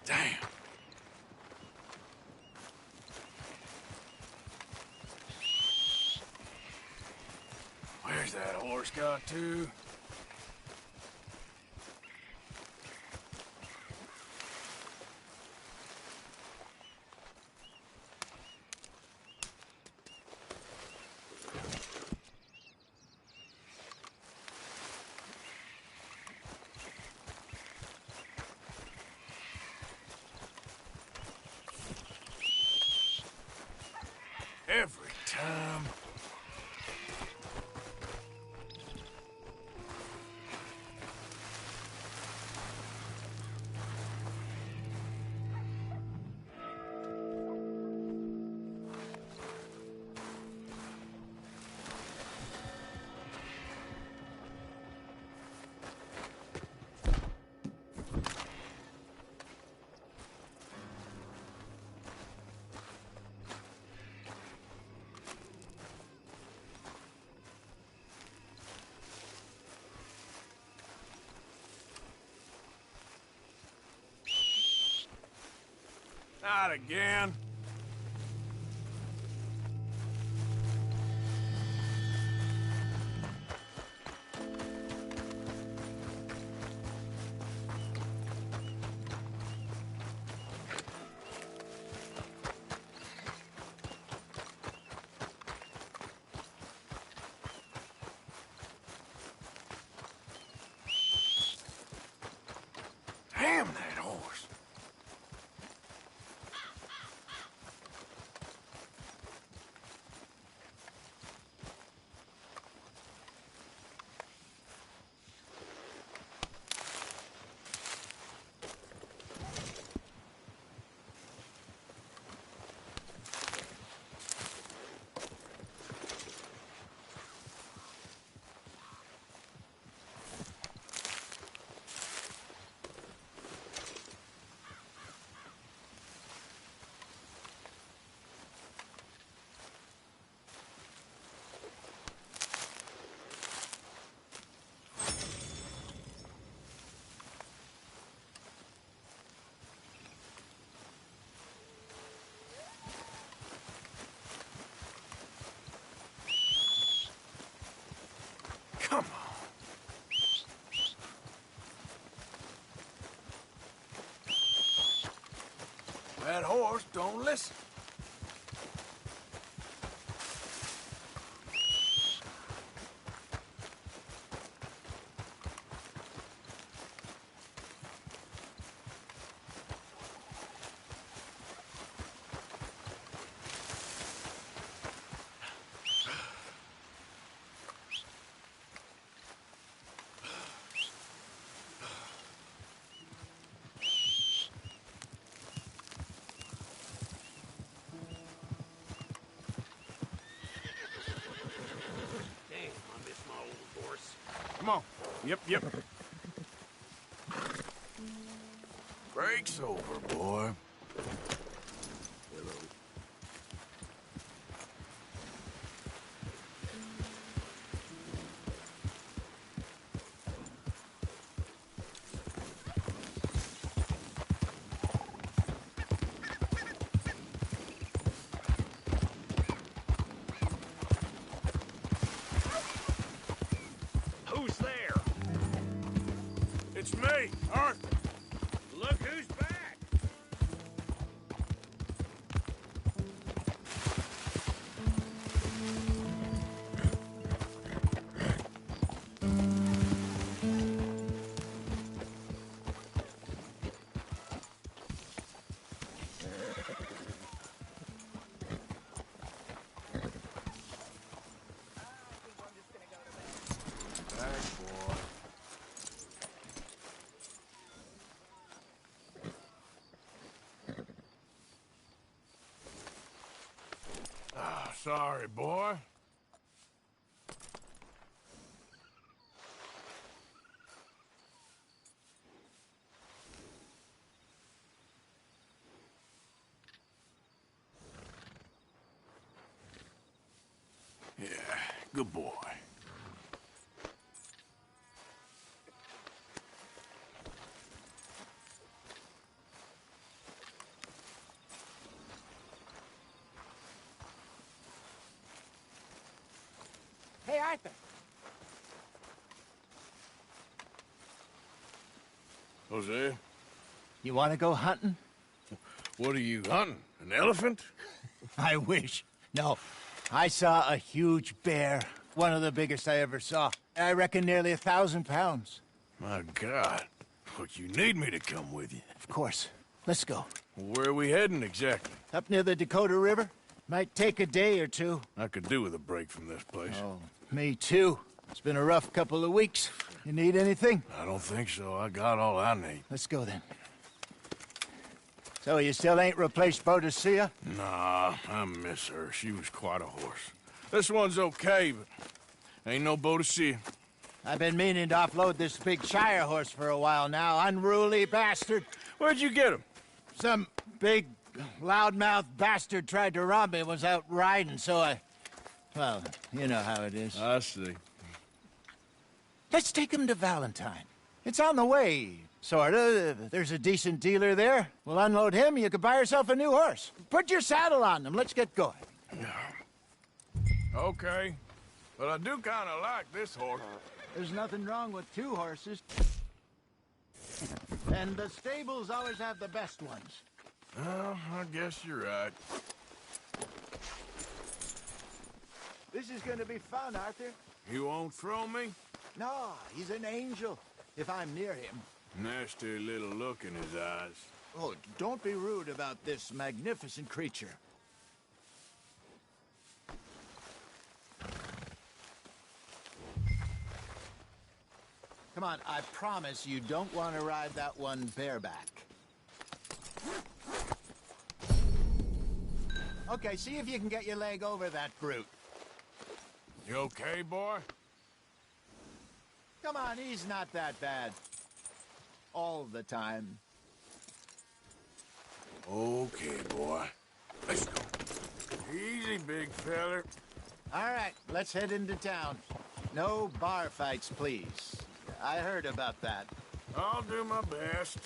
[SPEAKER 1] Damn. Where's that horse got to? Every time. Not again. Damn that horse. don't listen. Come on. Yep. Break's over, boy.
[SPEAKER 23] Who's there?
[SPEAKER 1] It's me, Артур.
[SPEAKER 23] Look who's back.
[SPEAKER 1] Sorry, boy. Yeah, good boy.
[SPEAKER 12] Hey, Arthur.
[SPEAKER 1] Jose,
[SPEAKER 3] You want to go hunting?
[SPEAKER 1] what are you hunting? An elephant?
[SPEAKER 3] I wish. No. I saw a huge bear. One of the biggest I ever saw. I reckon nearly 1,000 pounds.
[SPEAKER 1] My God. Look, you need me to come with you.
[SPEAKER 3] Of course. Let's go.
[SPEAKER 1] Where are we heading exactly?
[SPEAKER 3] Up near the Dakota River. Might take a day or two.
[SPEAKER 1] I could do with a break from this place.
[SPEAKER 3] Oh, me too. It's been a rough couple of weeks. You need anything?
[SPEAKER 1] I don't think so. I got all I need.
[SPEAKER 3] Let's go then. So you still ain't replaced Boadicea?
[SPEAKER 1] Nah, I miss her. She was quite a horse. This one's okay, but ain't no Boadicea.
[SPEAKER 3] I've been meaning to offload this big Shire horse for a while now. Unruly bastard.
[SPEAKER 1] Where'd you get him?
[SPEAKER 3] Some big, loudmouth bastard tried to rob me and was out riding, so I... Well, you know how it is.
[SPEAKER 1] I see.
[SPEAKER 3] Let's take him to Valentine. It's on the way, sorta. There's a decent dealer there. We'll unload him, you can buy yourself a new horse. Put your saddle on them, let's get going.
[SPEAKER 1] Okay. But I do kind of like this horse.
[SPEAKER 3] There's nothing wrong with two horses. And the stables always have the best ones.
[SPEAKER 1] Well, I guess you're right.
[SPEAKER 3] This is gonna be fun, Arthur.
[SPEAKER 1] You won't throw me?
[SPEAKER 3] No, he's an angel, if I'm near him.
[SPEAKER 1] Nasty little look in his eyes.
[SPEAKER 3] Oh, don't be rude about this magnificent creature. Come on, I promise you don't want to ride that one bareback. Okay, see if you can get your leg over that brute.
[SPEAKER 1] You okay, boy?
[SPEAKER 3] Come on, he's not that bad. All the time.
[SPEAKER 1] Okay, boy. Let's go. Easy, big feller.
[SPEAKER 3] All right, let's head into town. No bar fights, please. I heard about that.
[SPEAKER 1] I'll do my best.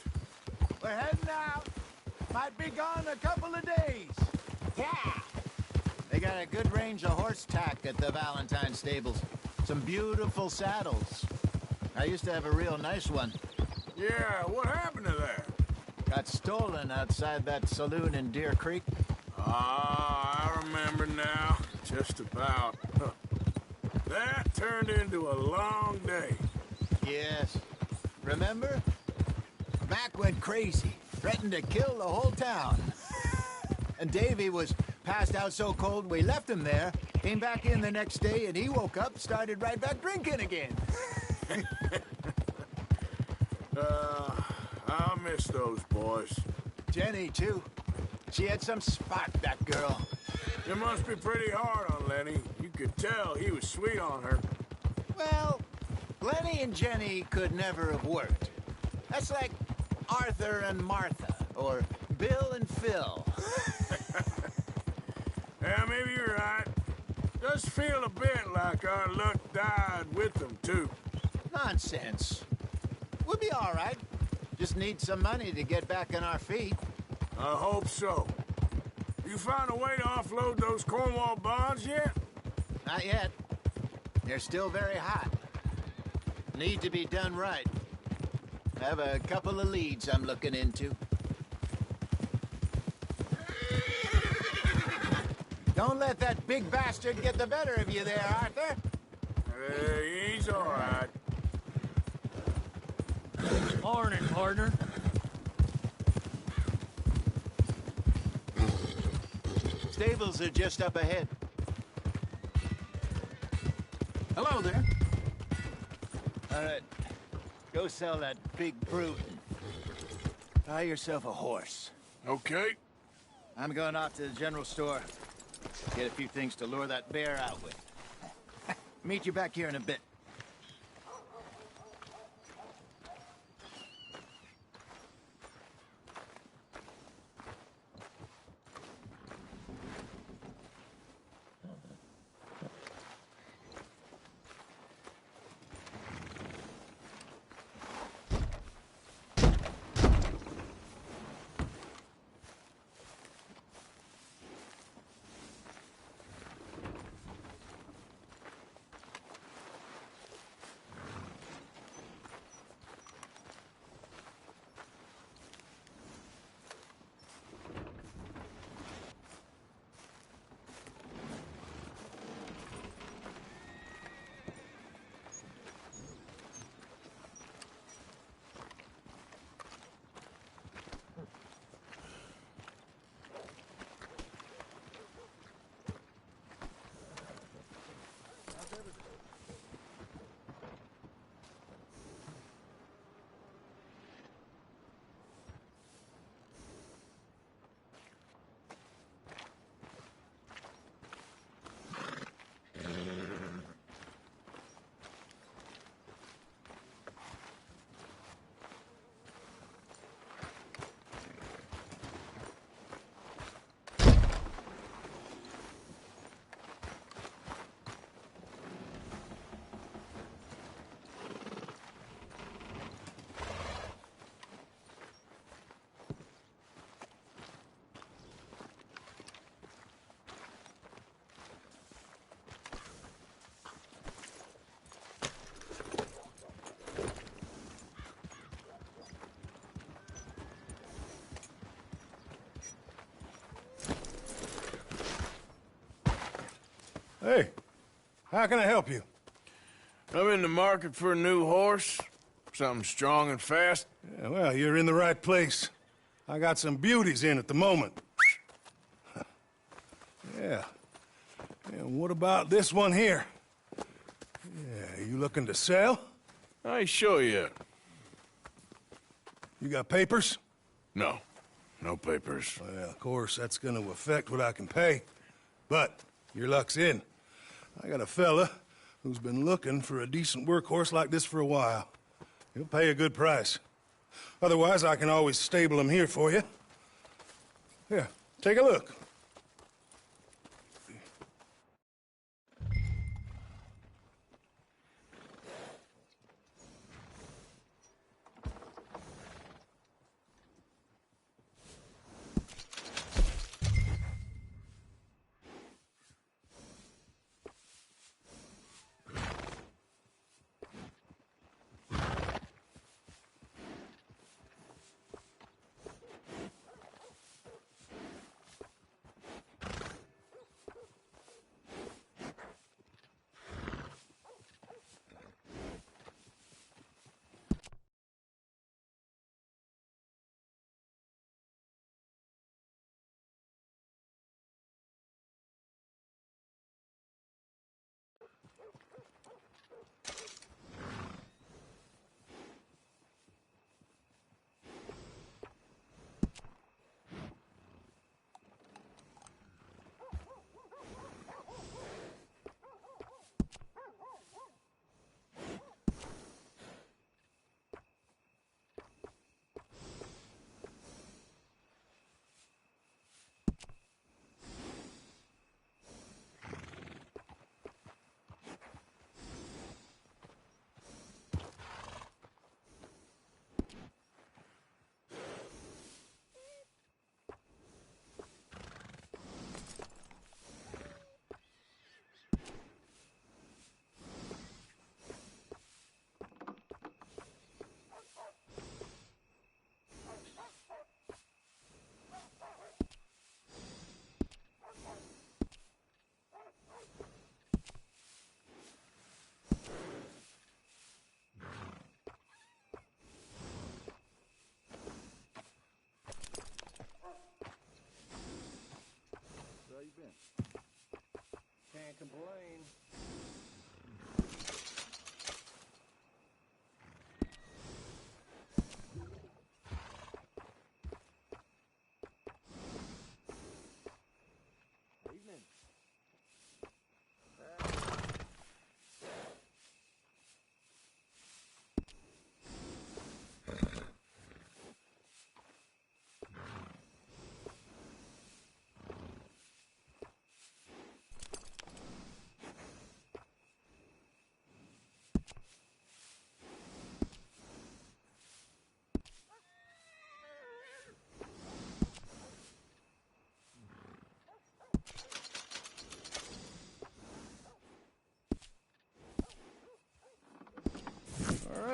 [SPEAKER 3] We're heading out. Might be gone a couple of days. Yeah! They got a good range of horse tack at the Valentine stables. Some beautiful saddles. I used to have a real nice one.
[SPEAKER 1] Yeah, what happened to that?
[SPEAKER 3] Got stolen outside that saloon in Deer Creek.
[SPEAKER 1] Ah, I remember now. Just about. That turned into a long day.
[SPEAKER 3] Yes. Remember? Mac went crazy, threatened to kill the whole town. And Davy was passed out so cold we left him there, came back in the next day, and he woke up, started right back drinking again.
[SPEAKER 1] I'll miss those boys.
[SPEAKER 3] Jenny, too. She had some spark, that girl.
[SPEAKER 1] It must be pretty hard on Lenny. You could tell he was sweet on her.
[SPEAKER 3] Well, Lenny and Jenny could never have worked. That's like Arthur and Martha, or Bill and Phil.
[SPEAKER 1] Yeah, maybe you're right. Does feel a bit like our luck died with them, too.
[SPEAKER 3] Nonsense. We'll be all right. Just need some money to get back on our feet.
[SPEAKER 1] I hope so. You found a way to offload those Cornwall bonds yet?
[SPEAKER 3] Not yet. They're still very hot. Need to be done right. I have a couple of leads I'm looking into. Don't let that big bastard get the better of you there, Arthur.
[SPEAKER 1] He's all right.
[SPEAKER 5] Morning, partner.
[SPEAKER 3] Stables are just up ahead.
[SPEAKER 12] Hello there.
[SPEAKER 3] All right. Go sell that big brute. Buy yourself a horse.
[SPEAKER 1] Okay.
[SPEAKER 3] I'm going off to the general store. Get a few things to lure that bear out with. Meet you back here in a bit.
[SPEAKER 17] Hey, how can I help you?
[SPEAKER 1] I'm in the market for a new horse. Something strong and fast.
[SPEAKER 17] Yeah, well, you're in the right place. I got some beauties in at the moment. Yeah. And what about this one here? Yeah, you looking to sell?
[SPEAKER 1] I ain't sure yet.
[SPEAKER 17] You got papers?
[SPEAKER 1] No. No papers.
[SPEAKER 17] Well, of course, that's gonna affect what I can pay. But your luck's in. I got a fella who's been looking for a decent workhorse like this for a while. He'll pay a good price. Otherwise, I can always stable him here for you. Here, take a look.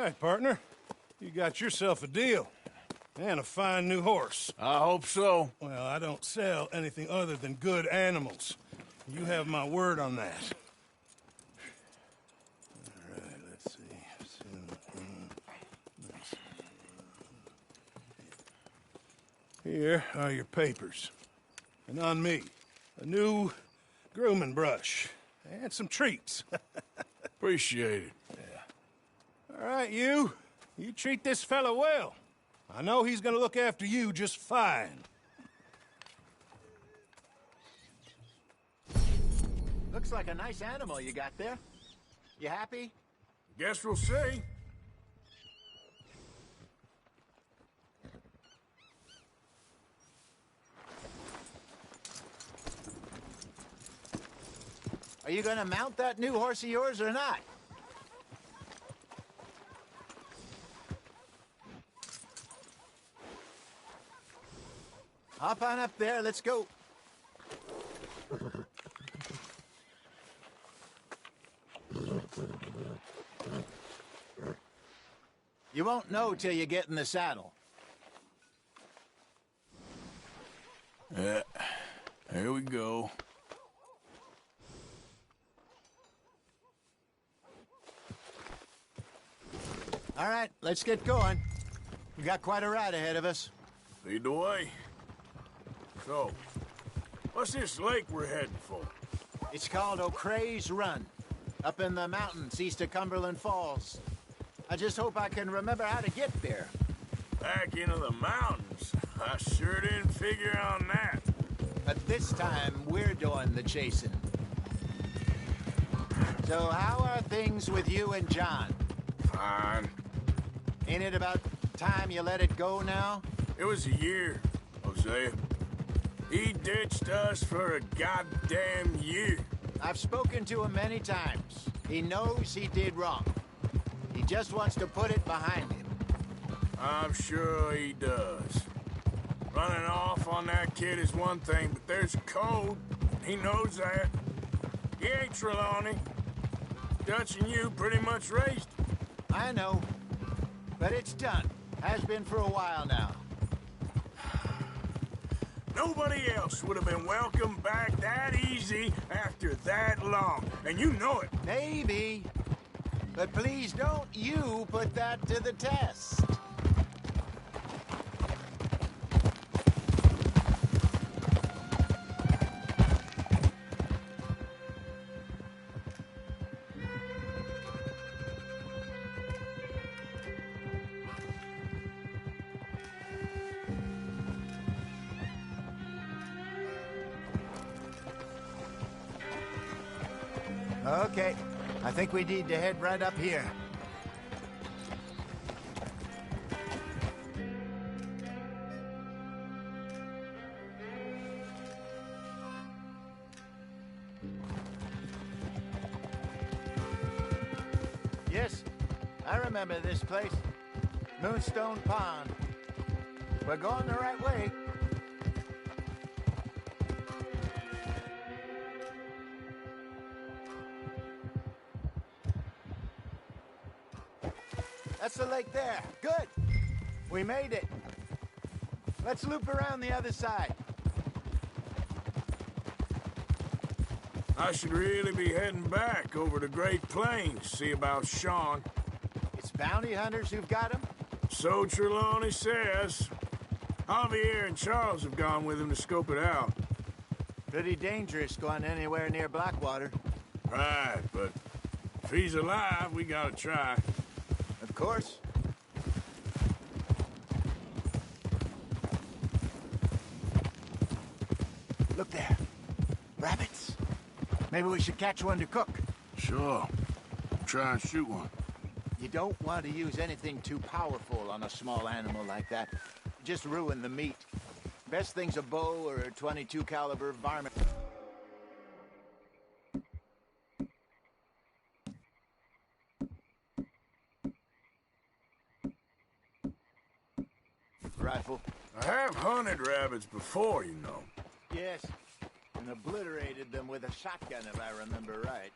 [SPEAKER 17] right, partner. You got yourself a deal. And a fine new horse.
[SPEAKER 1] I hope so.
[SPEAKER 17] Well, I don't sell anything other than good animals. You have my word on that. All right, let's see. Here are your papers. And on me, a new grooming brush. And some treats.
[SPEAKER 1] Appreciate it.
[SPEAKER 17] Yeah. All right, you. You treat this fella well. I know he's gonna look after you just fine.
[SPEAKER 3] Looks like a nice animal you got there. You happy?
[SPEAKER 1] Guess we'll see.
[SPEAKER 3] Are you gonna mount that new horse of yours or not? Hop on up there, let's go. You won't know till you get in the saddle.
[SPEAKER 1] Yeah, here we go.
[SPEAKER 3] All right, let's get going. We got quite a ride ahead of us.
[SPEAKER 1] Lead the way. So, what's this lake we're heading for?
[SPEAKER 3] It's called O'Creagh's Run, up in the mountains east of Cumberland Falls. I just hope I can remember how to get there.
[SPEAKER 1] Back into the mountains? I sure didn't figure on that.
[SPEAKER 3] But this time, we're doing the chasing. So how are things with you and John?
[SPEAKER 1] Fine.
[SPEAKER 3] Ain't it about time you let it go now?
[SPEAKER 1] It was a year, Hosea. He ditched us for a goddamn year.
[SPEAKER 3] I've spoken to him many times. He knows he did wrong. He just wants to put it behind him.
[SPEAKER 1] I'm sure he does. Running off on that kid is one thing, but there's a code. He knows that. He ain't Trelawney. Dutch and you pretty much raised him.
[SPEAKER 3] I know. But it's done. Has been for a while now.
[SPEAKER 1] Nobody else would have been welcomed back that easy after that long. And you know it.
[SPEAKER 3] Maybe. But please don't you put that to the test. Okay, I think we need to head right up here. Yes, I remember this place. Moonstone Pond. We're going the right way. That's the lake there. Good. We made it. Let's loop around the other side.
[SPEAKER 1] I should really be heading back over the Great Plains, see about Sean.
[SPEAKER 3] It's bounty hunters who've got him?
[SPEAKER 1] So Trelawney says. Javier and Charles have gone with him to scope it out.
[SPEAKER 3] Pretty dangerous going anywhere near Blackwater.
[SPEAKER 1] Right, but if he's alive, we gotta try.
[SPEAKER 3] Of course. Look there. Rabbits. Maybe we should catch one to cook.
[SPEAKER 1] Sure. Try and shoot one.
[SPEAKER 3] You don't want to use anything too powerful on a small animal like that. Just ruin the meat. Best thing's a bow or a .22 caliber varmint. Rifle.
[SPEAKER 1] I have hunted rabbits before, you know.
[SPEAKER 3] Yes, and obliterated them with a shotgun, if I remember right.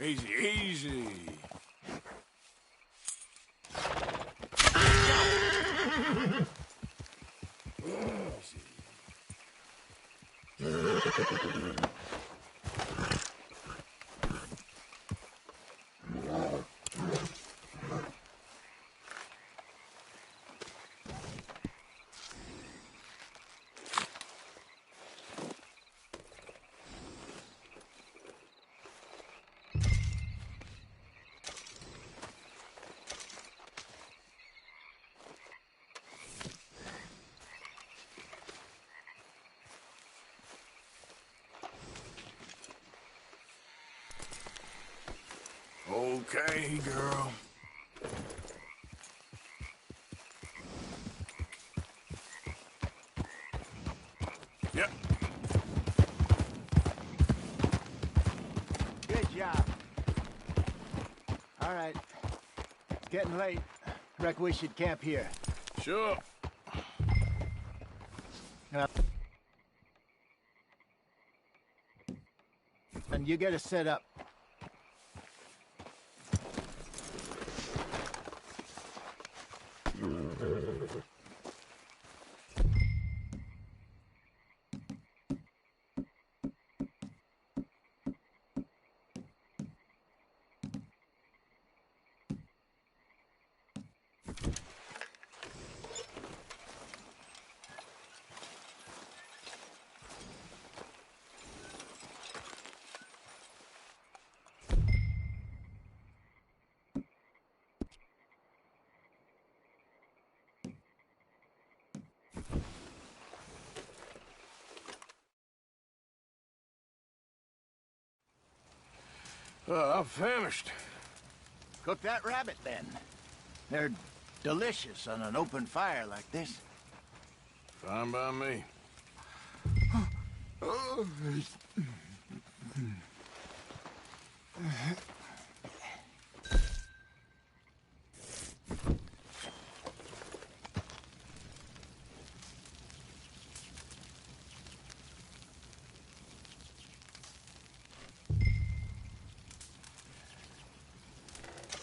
[SPEAKER 1] Easy, easy. Okay, girl. Yep.
[SPEAKER 3] Good job. All right. It's getting late. Reckon we should camp here.
[SPEAKER 1] Sure.
[SPEAKER 3] And you get us set up.
[SPEAKER 1] I'm famished.
[SPEAKER 3] Cook that rabbit, then. They're delicious on an open fire like this.
[SPEAKER 1] Fine by me.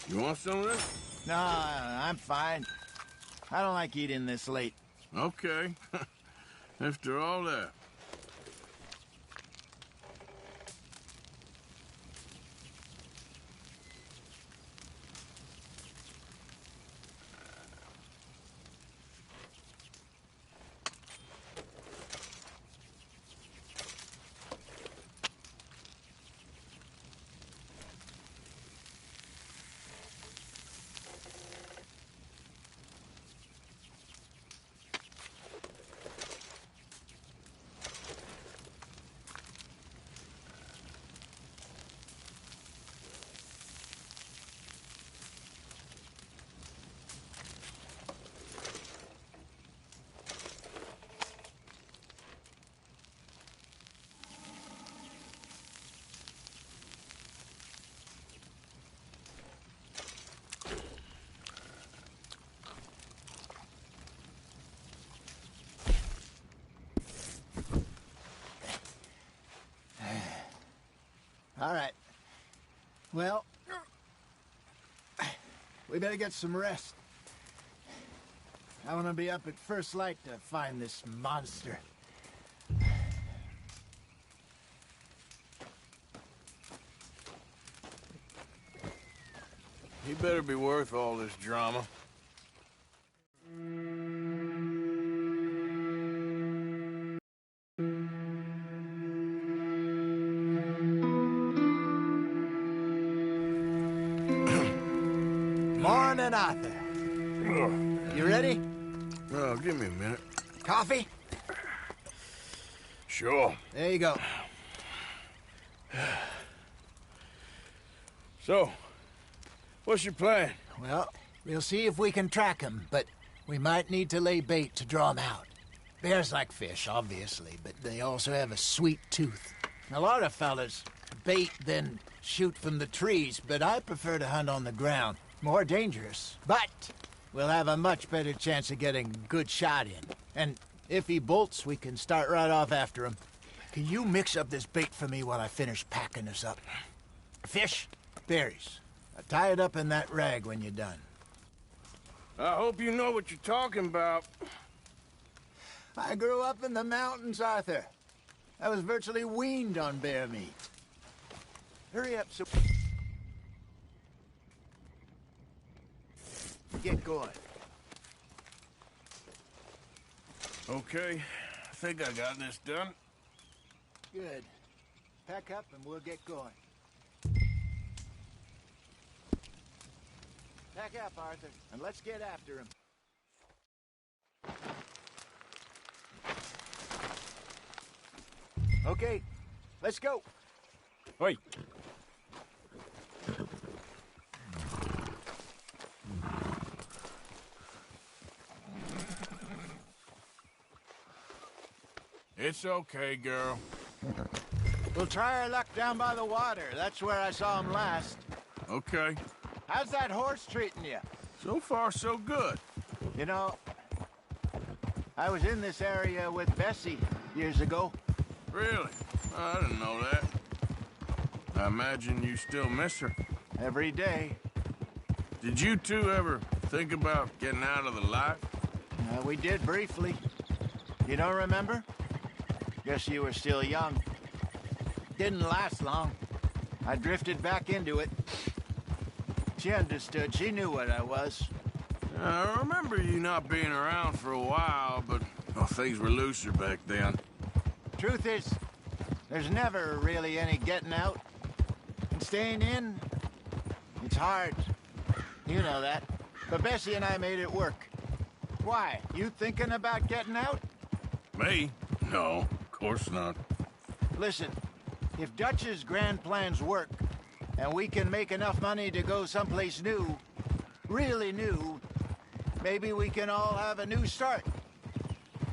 [SPEAKER 1] You want some of this?
[SPEAKER 3] No, I'm fine. I don't like eating this late.
[SPEAKER 1] Okay. After all that.
[SPEAKER 3] All right. Well, we better get some rest. I want to be up at first light to find this monster.
[SPEAKER 1] He better be worth all this drama.
[SPEAKER 3] Morning, Arthur. You ready?
[SPEAKER 1] Oh, give me a minute.
[SPEAKER 3] Coffee?
[SPEAKER 1] Sure.
[SPEAKER 3] There you go.
[SPEAKER 1] So, what's your plan?
[SPEAKER 3] Well, we'll see if we can track him, but we might need to lay bait to draw him out. Bears like fish, obviously, but they also have a sweet tooth. A lot of fellas bait, then shoot from the trees, but I prefer to hunt on the ground. More dangerous, but we'll have a much better chance of getting a good shot in. And if he bolts, we can start right off after him. Can you mix up this bait for me while I finish packing this up? Fish? Berries. Tie it up in that rag when you're done.
[SPEAKER 1] I hope you know what you're talking about.
[SPEAKER 3] I grew up in the mountains, Arthur. I was virtually weaned on bear meat. Hurry up, so... Get going.
[SPEAKER 1] Okay, I think I got this done.
[SPEAKER 3] Good. Pack up and we'll get going. Pack up, Arthur, and let's get after him. Okay, let's go.
[SPEAKER 1] Wait. It's okay, girl.
[SPEAKER 3] We'll try our luck down by the water. That's where I saw him last.
[SPEAKER 1] Okay.
[SPEAKER 3] How's that horse treating you?
[SPEAKER 1] So far, so good.
[SPEAKER 3] You know, I was in this area with Bessie years ago.
[SPEAKER 1] Really? I didn't know that. I imagine you still miss her.
[SPEAKER 3] Every day.
[SPEAKER 1] Did you two ever think about getting out of the life?
[SPEAKER 3] We did briefly. You don't remember? Guess you were still young. Didn't last long. I drifted back into it. She understood. She knew what I was.
[SPEAKER 1] I remember you not being around for a while, but well, things were looser back then.
[SPEAKER 3] Truth is, there's never really any getting out. And staying in, it's hard. You know that. But Bessie and I made it work. Why? You thinking about getting out?
[SPEAKER 1] Me? No, of course not.
[SPEAKER 3] Listen, if Dutch's grand plans work, and we can make enough money to go someplace new, really new, maybe we can all have a new start.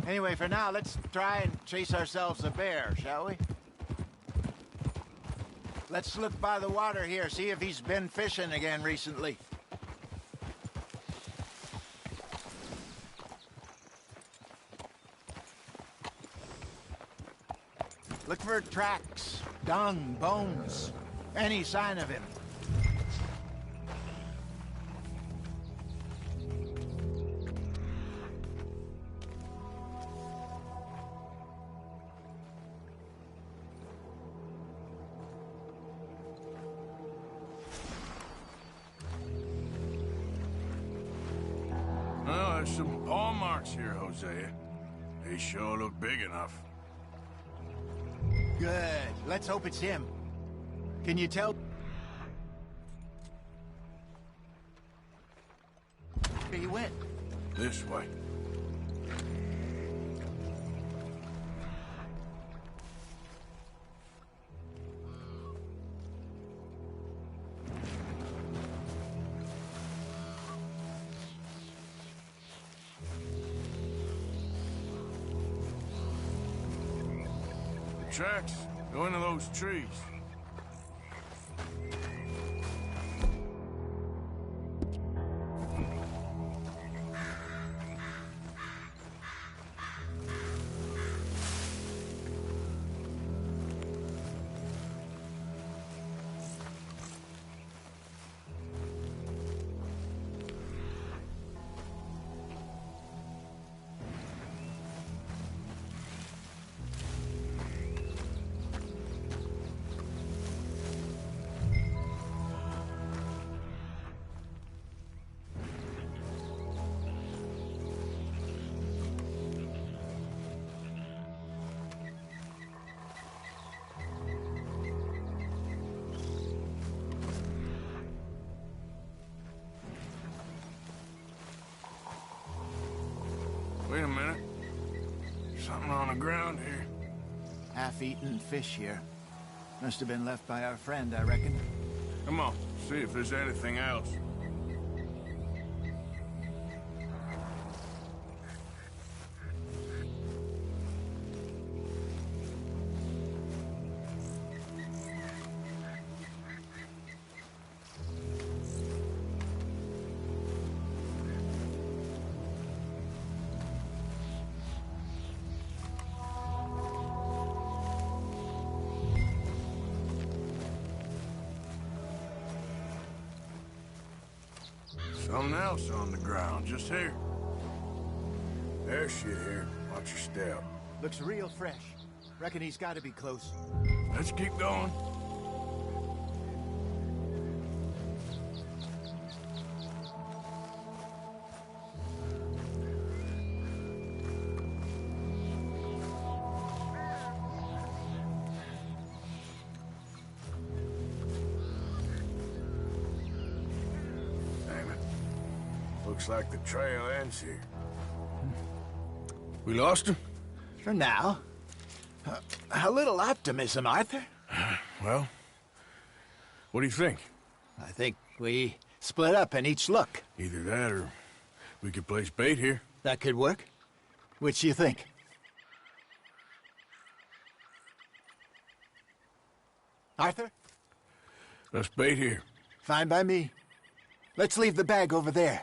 [SPEAKER 3] Anyway, for now, let's try and chase ourselves a bear, shall we? Let's look by the water here, see if he's been fishing again recently. Look for tracks, dung, bones, any sign of him.
[SPEAKER 1] Well, there's some paw marks here, Hosea. They sure look big enough.
[SPEAKER 3] Good. Let's hope it's him. Can you tell? Where he went?
[SPEAKER 1] This way. Tracks go into those trees. Wait a minute. Something on the ground here.
[SPEAKER 3] Half-eaten fish here. Must have been left by our friend, I reckon.
[SPEAKER 1] Come on, see if there's anything else. Something else on the ground, just here. There's shit here. Watch your step.
[SPEAKER 3] Looks real fresh. Reckon he's gotta be close.
[SPEAKER 1] Let's keep going. Looks like the trail ends here. We lost him?
[SPEAKER 3] For now. A little optimism, Arthur.
[SPEAKER 1] Well, what do you think?
[SPEAKER 3] I think we split up and each look.
[SPEAKER 1] Either that or we could place bait here.
[SPEAKER 3] That could work. Which you think? Arthur?
[SPEAKER 1] Let's bait here.
[SPEAKER 3] Fine by me. Let's leave the bag over there.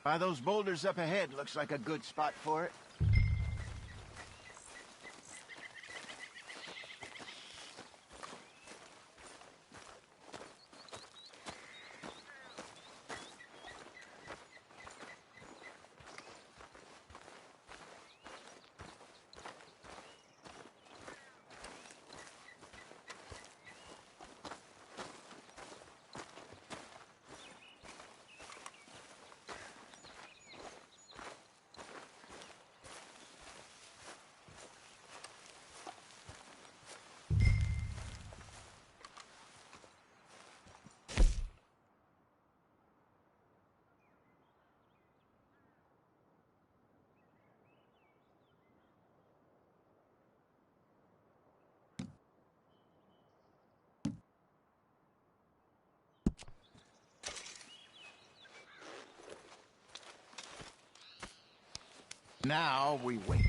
[SPEAKER 3] By those boulders up ahead, looks like a good spot for it. Now we wait.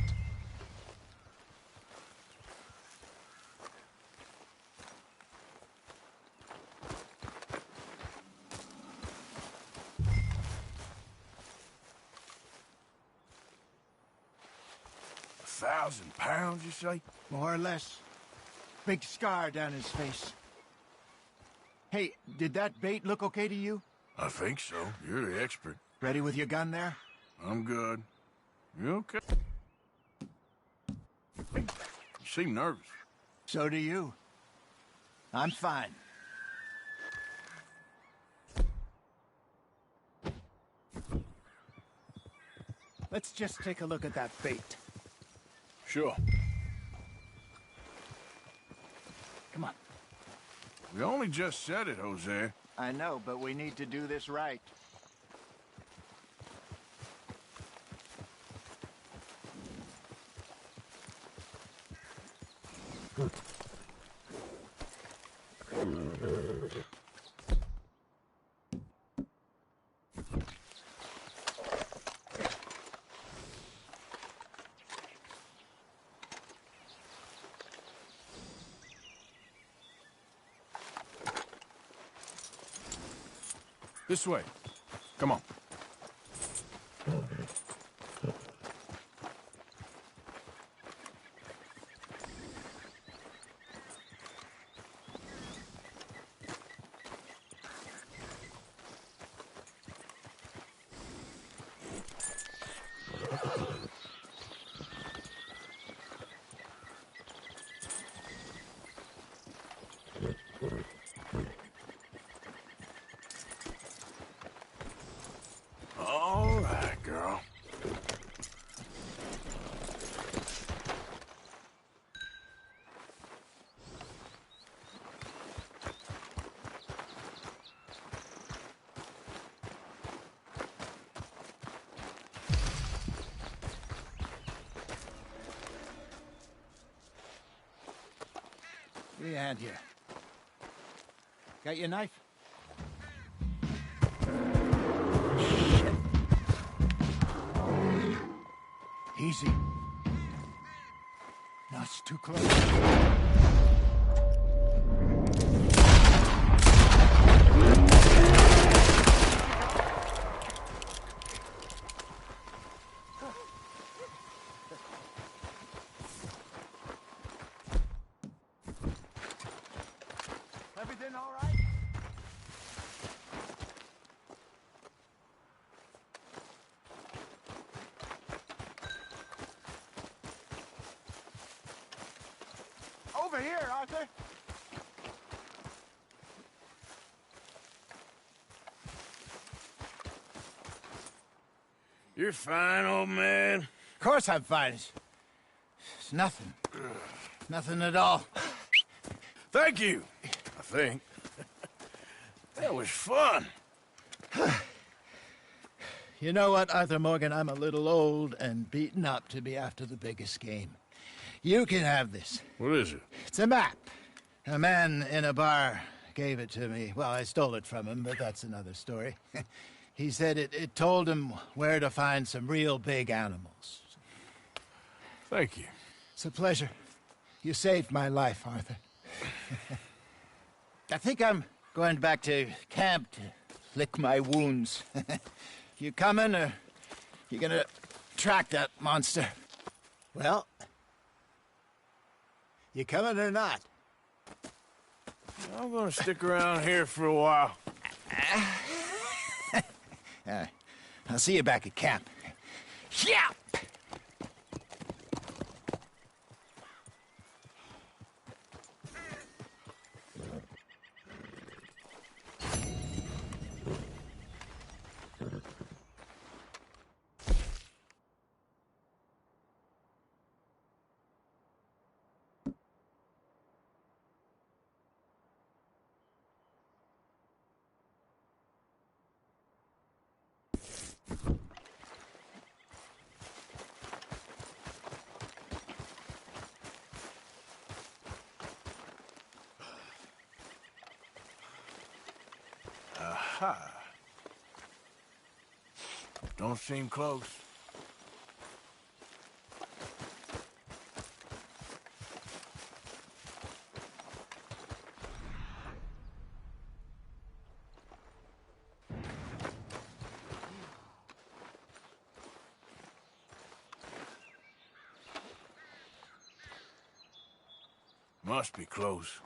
[SPEAKER 1] £1,000, you say?
[SPEAKER 3] More or less. Big scar down his face. Hey, did that bait look okay to you?
[SPEAKER 1] I think so. You're the expert.
[SPEAKER 3] Ready with your gun there?
[SPEAKER 1] I'm good. You okay? You seem nervous.
[SPEAKER 3] So do you. I'm fine. Let's just take a look at that bait.
[SPEAKER 1] Sure.
[SPEAKER 3] Come on.
[SPEAKER 1] We only just said it, Jose.
[SPEAKER 3] I know, but we need to do this right.
[SPEAKER 1] This way. Come on. All right, girl.
[SPEAKER 3] Give me a hand here. Got your knife? Shit. Easy. No, it's too close. Everything all right? Over here, Arthur.
[SPEAKER 1] You're fine, old man.
[SPEAKER 3] Of course I'm fine. It's nothing. Nothing at all.
[SPEAKER 1] Thank you, I think. That was fun.
[SPEAKER 3] You know what, Arthur Morgan? I'm a little old and beaten up to be after the biggest game. You can have this.
[SPEAKER 1] What is it?
[SPEAKER 3] It's a map. A man in a bar gave it to me. Well, I stole it from him, but that's another story. He said it told him where to find some real big animals.
[SPEAKER 1] Thank you.
[SPEAKER 3] It's a pleasure. You saved my life, Arthur. I think I'm going back to camp to lick my wounds. You coming, or you gonna track that monster? Well, you coming or not?
[SPEAKER 1] I'm gonna stick around here for a while.
[SPEAKER 3] I'll see you back at camp. Yeah!
[SPEAKER 1] Aha. Don't seem close. Must be close.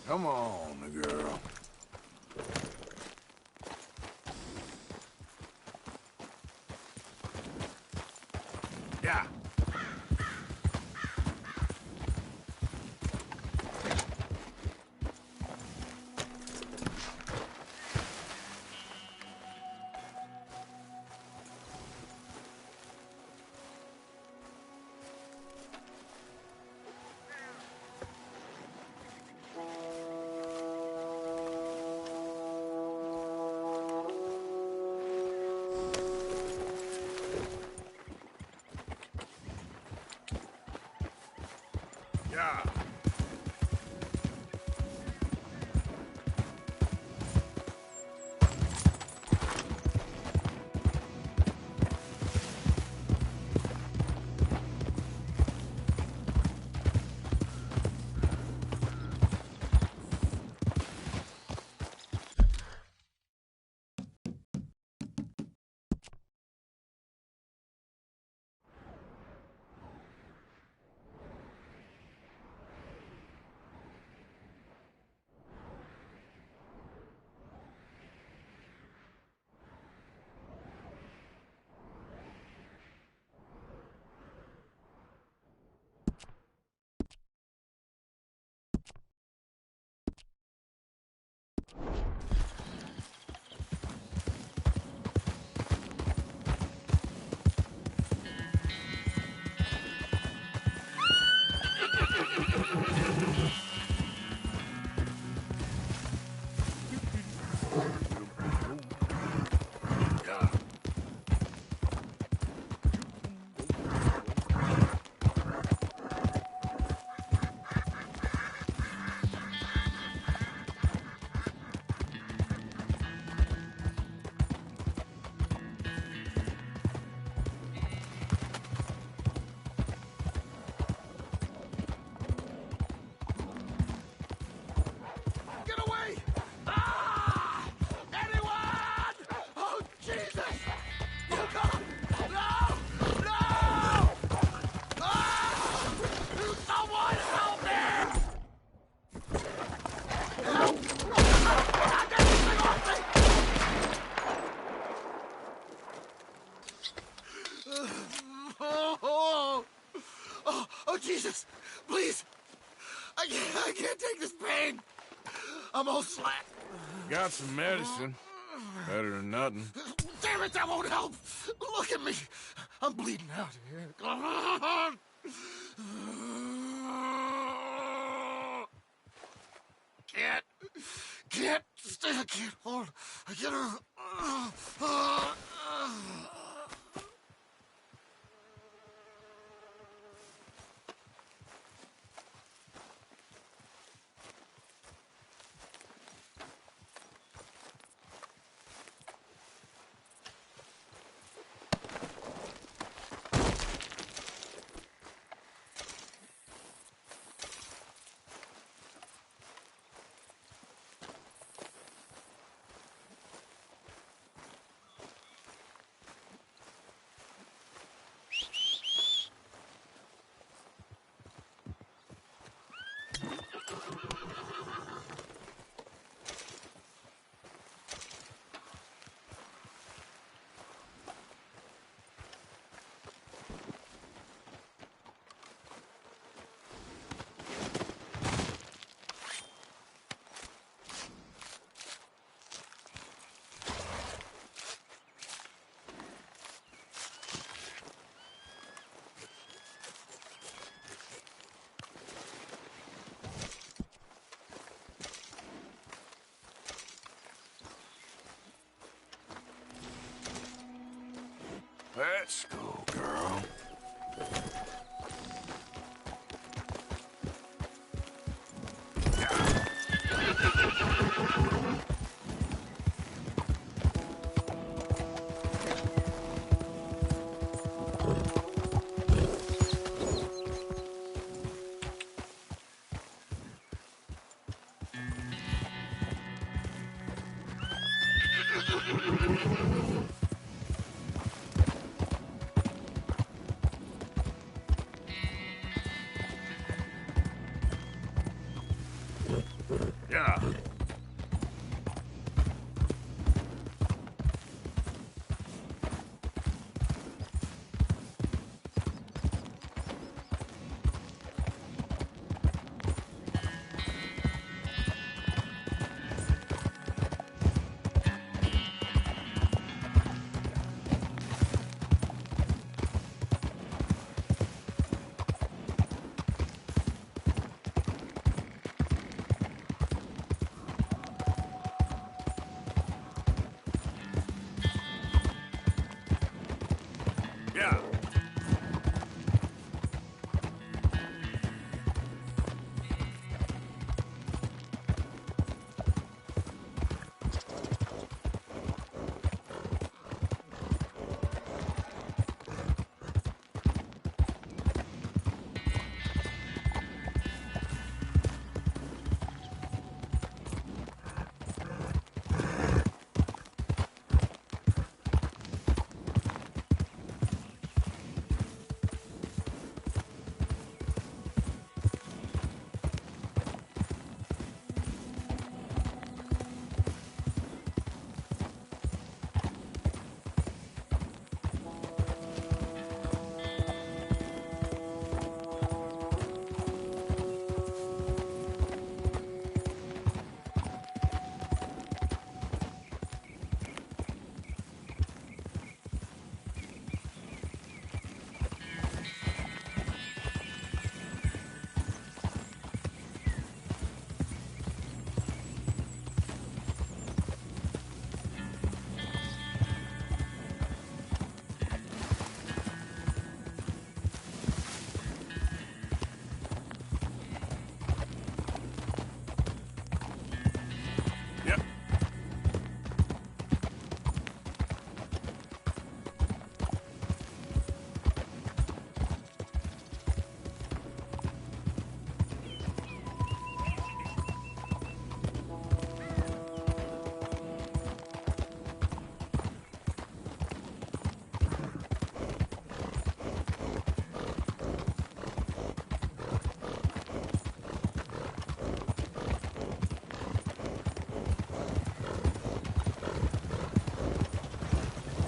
[SPEAKER 1] Come on, girl. Yeah.
[SPEAKER 15] Jesus, please. I can't take this pain. I'm all slack.
[SPEAKER 1] Got some medicine. Better than nothing.
[SPEAKER 15] Damn it, that won't help. Look at me. I'm bleeding out here. Come on. Can't stay. I can't hold. I can't.
[SPEAKER 1] Let's go, girl. Yeah. Yeah.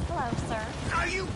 [SPEAKER 11] Hello, sir.
[SPEAKER 15] Are you...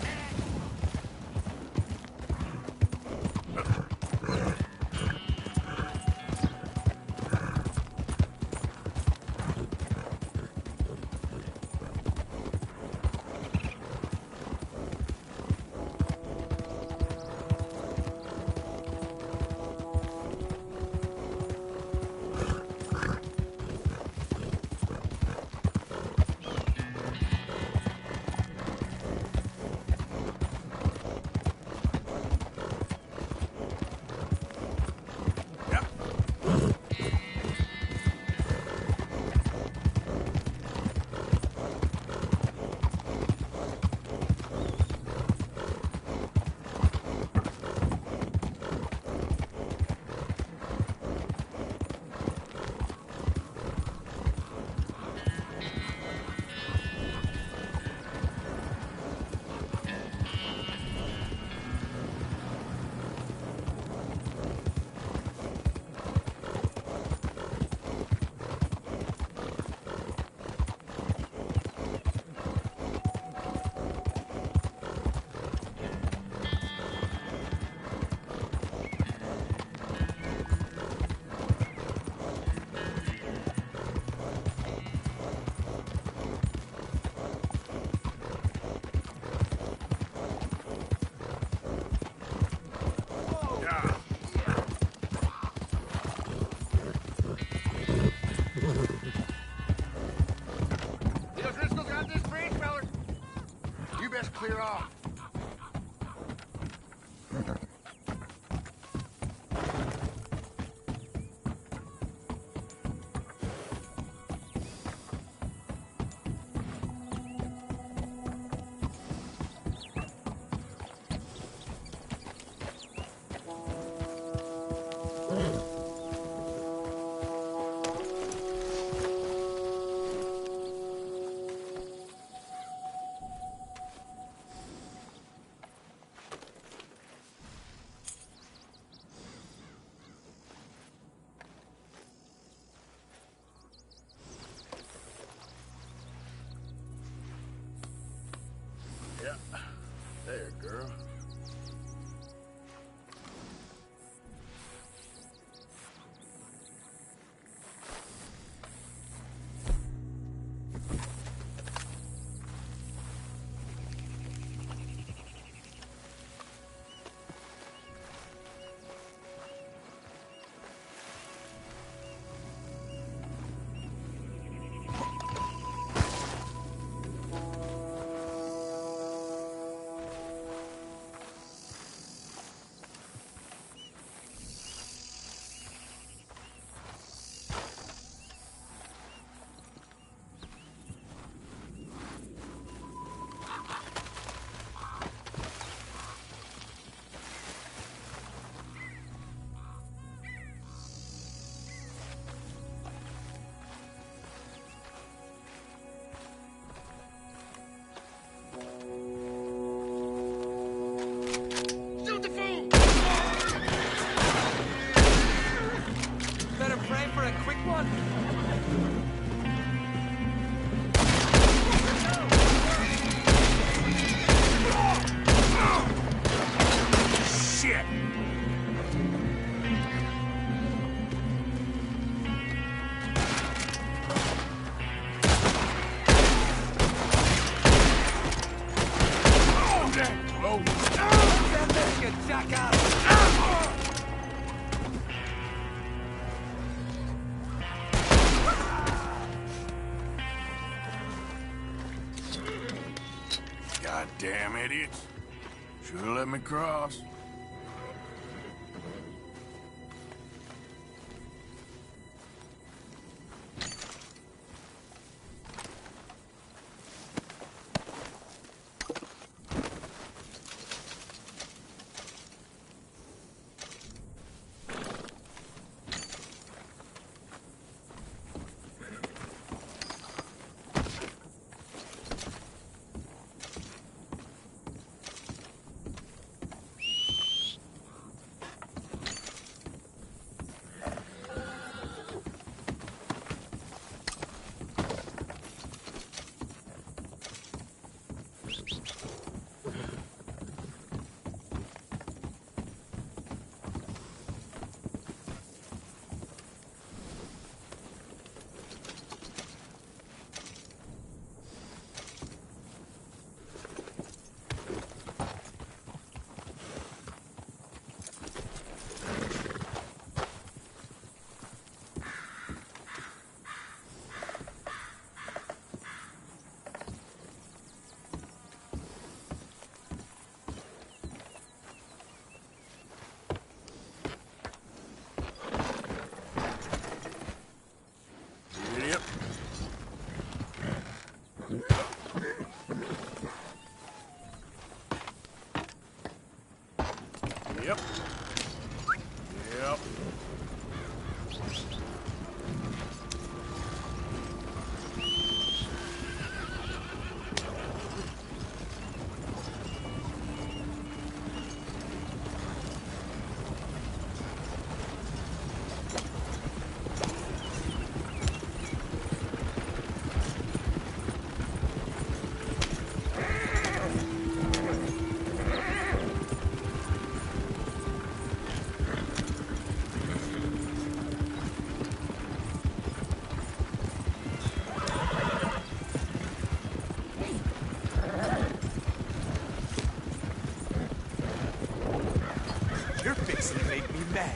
[SPEAKER 15] guys clear off. Yeah. There, girl.
[SPEAKER 18] Better pray for a quick one.
[SPEAKER 1] Shit! Oh, that close!
[SPEAKER 18] That bitch can jack out.
[SPEAKER 1] Goddamn idiots. Should've let me cross. Yep. Yep.
[SPEAKER 18] You're fixing to make me mad.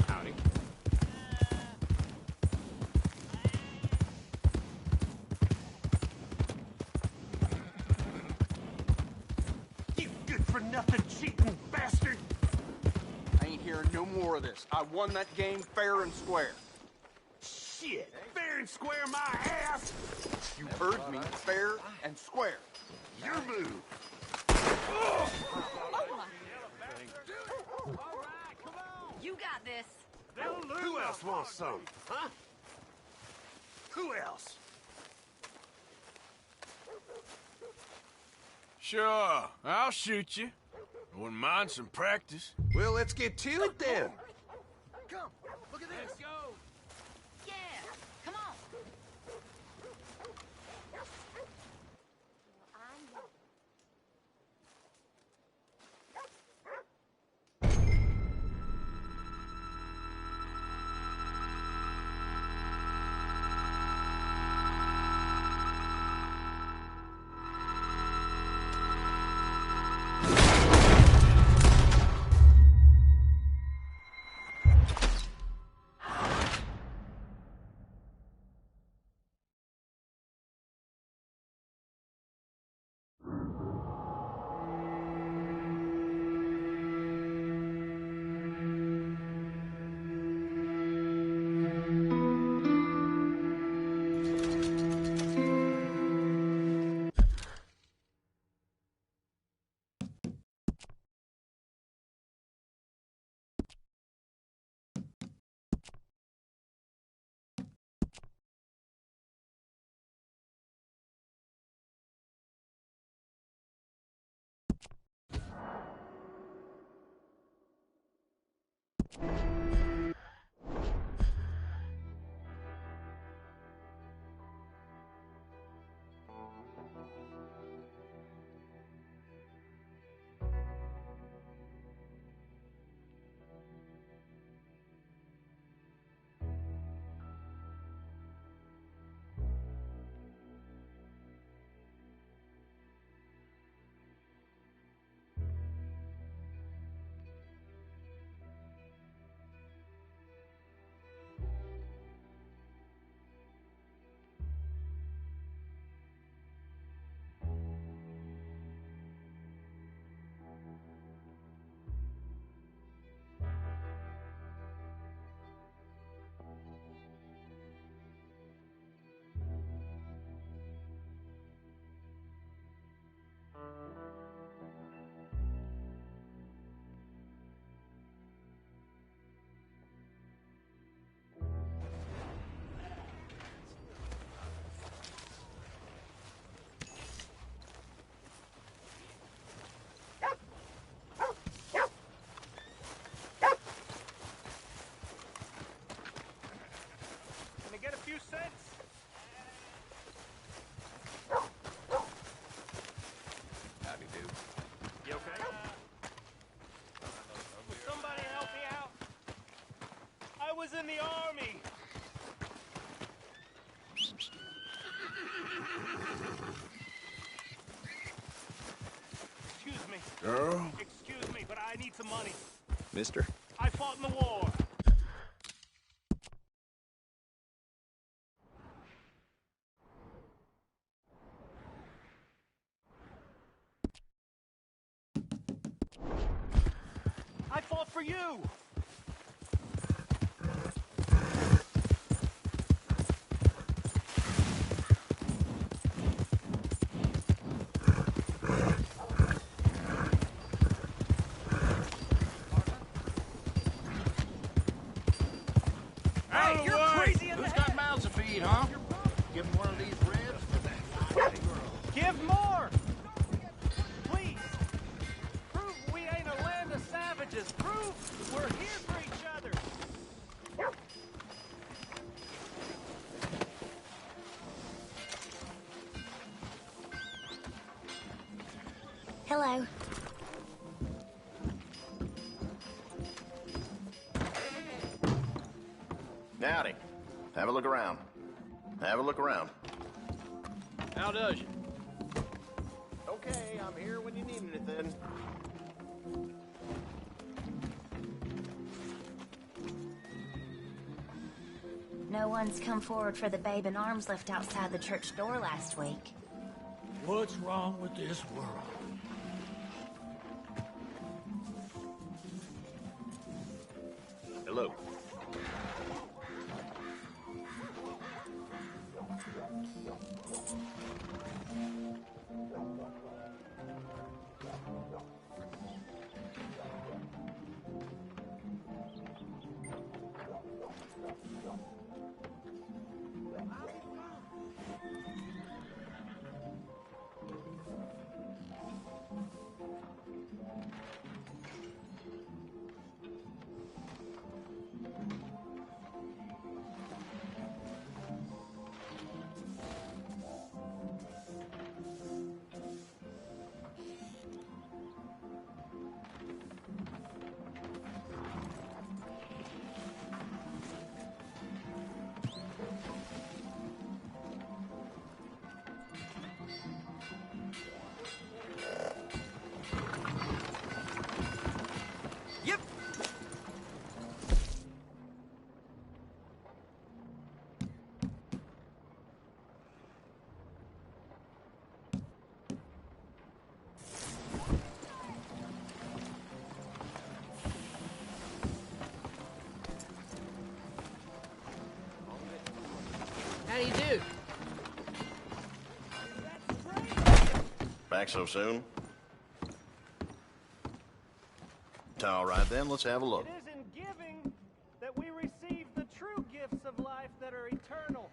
[SPEAKER 7] Howdy.
[SPEAKER 19] You good-for-nothing cheating bastard! I ain't hearing no more of this. I won that game fair and square. Shit! Fair and square my ass! You heard me. Fair and square. Your move.
[SPEAKER 10] You got this.
[SPEAKER 19] Who else wants some, huh? Who else?
[SPEAKER 1] Sure, I'll shoot you. I wouldn't mind some practice.
[SPEAKER 19] Well, let's get to it then.
[SPEAKER 15] Come, look at this.
[SPEAKER 10] Let's go. Yeah, come on.
[SPEAKER 23] was in the army. Excuse me.
[SPEAKER 15] Girl?
[SPEAKER 23] Excuse me, but I need some money.
[SPEAKER 7] Mister?
[SPEAKER 23] I fought in the war. I fought for you.
[SPEAKER 15] Hey, you're crazy in the head. Who's got mouths to feed, huh? Give him one of these ribs for that fine girl.
[SPEAKER 23] Give more! Please! Prove we ain't a land of savages. Prove we're here for each other.
[SPEAKER 10] Hello.
[SPEAKER 15] Howdy. Have a look around. Have a look around.
[SPEAKER 18] How does you?
[SPEAKER 19] Okay, I'm here when you need anything.
[SPEAKER 4] No one's come forward for the babe in arms left outside the church door last week.
[SPEAKER 21] What's wrong with this world?
[SPEAKER 15] Hello.
[SPEAKER 22] How do you do?
[SPEAKER 15] Back so soon? All right then, let's have a look.
[SPEAKER 23] It is in giving that we receive the true gifts of life that are eternal.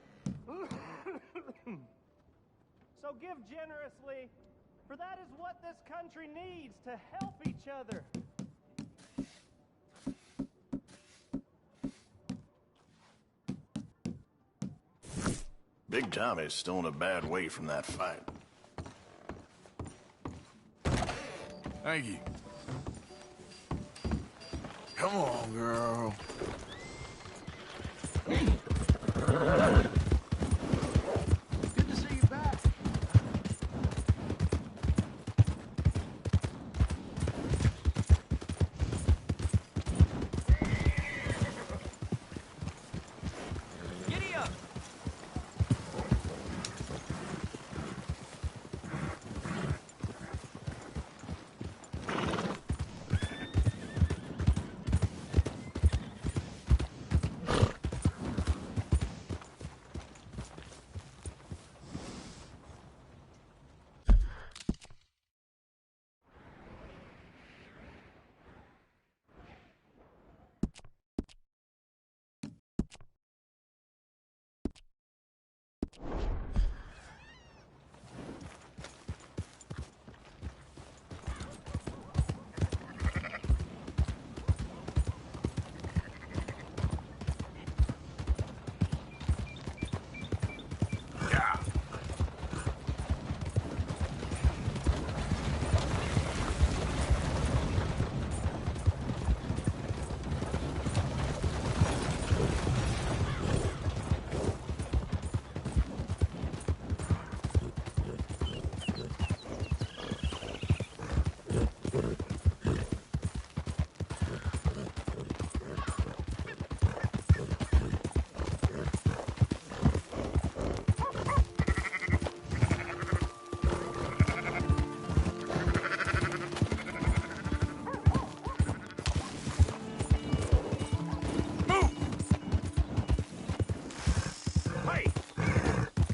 [SPEAKER 23] So give generously, for that is what this country needs to help each other.
[SPEAKER 15] Big Tommy's still in a bad way from that fight.
[SPEAKER 1] Thank you. Come on, girl.
[SPEAKER 12] Good to see you back.
[SPEAKER 18] Giddy up!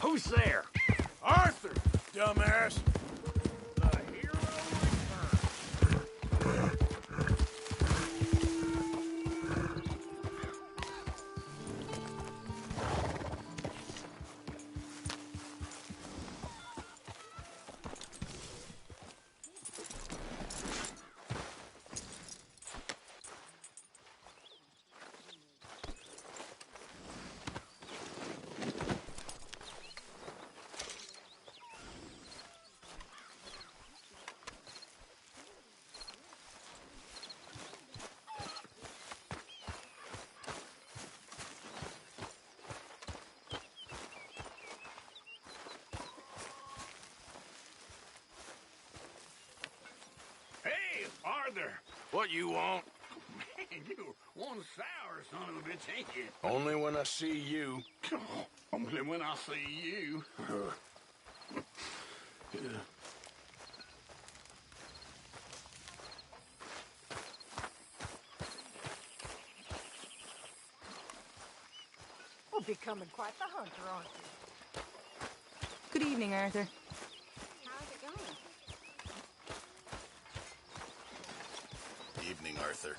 [SPEAKER 1] Who's there? Arthur, dumbass. The hero returns. Arthur, what you want? Man, you one sour son of a bitch, ain't you? Only when I see you. Only when I see you.
[SPEAKER 6] We're becoming quite the hunter, aren't you?
[SPEAKER 11] Good evening, Arthur.
[SPEAKER 10] How's it going?
[SPEAKER 15] Evening, Arthur.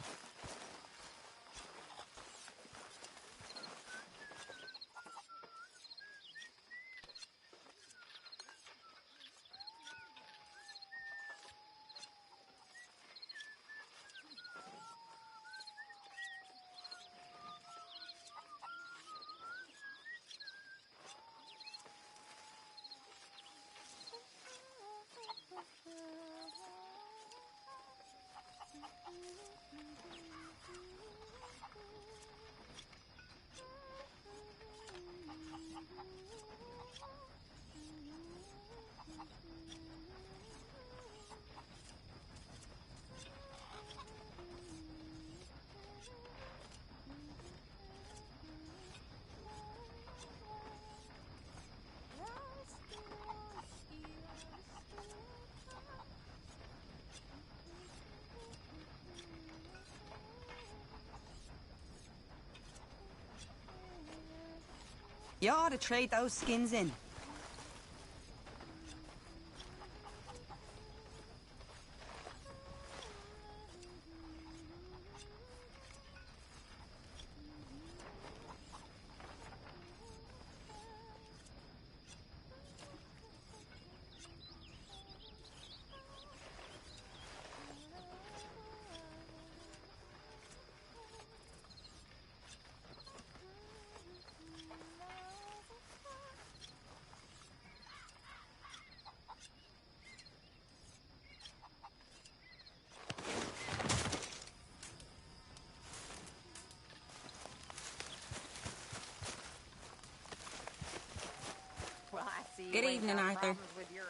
[SPEAKER 11] You ought to trade those skins in.
[SPEAKER 6] Well, I see you
[SPEAKER 11] Good
[SPEAKER 6] ain't
[SPEAKER 11] evening,
[SPEAKER 6] got
[SPEAKER 11] Arthur.
[SPEAKER 6] problems with your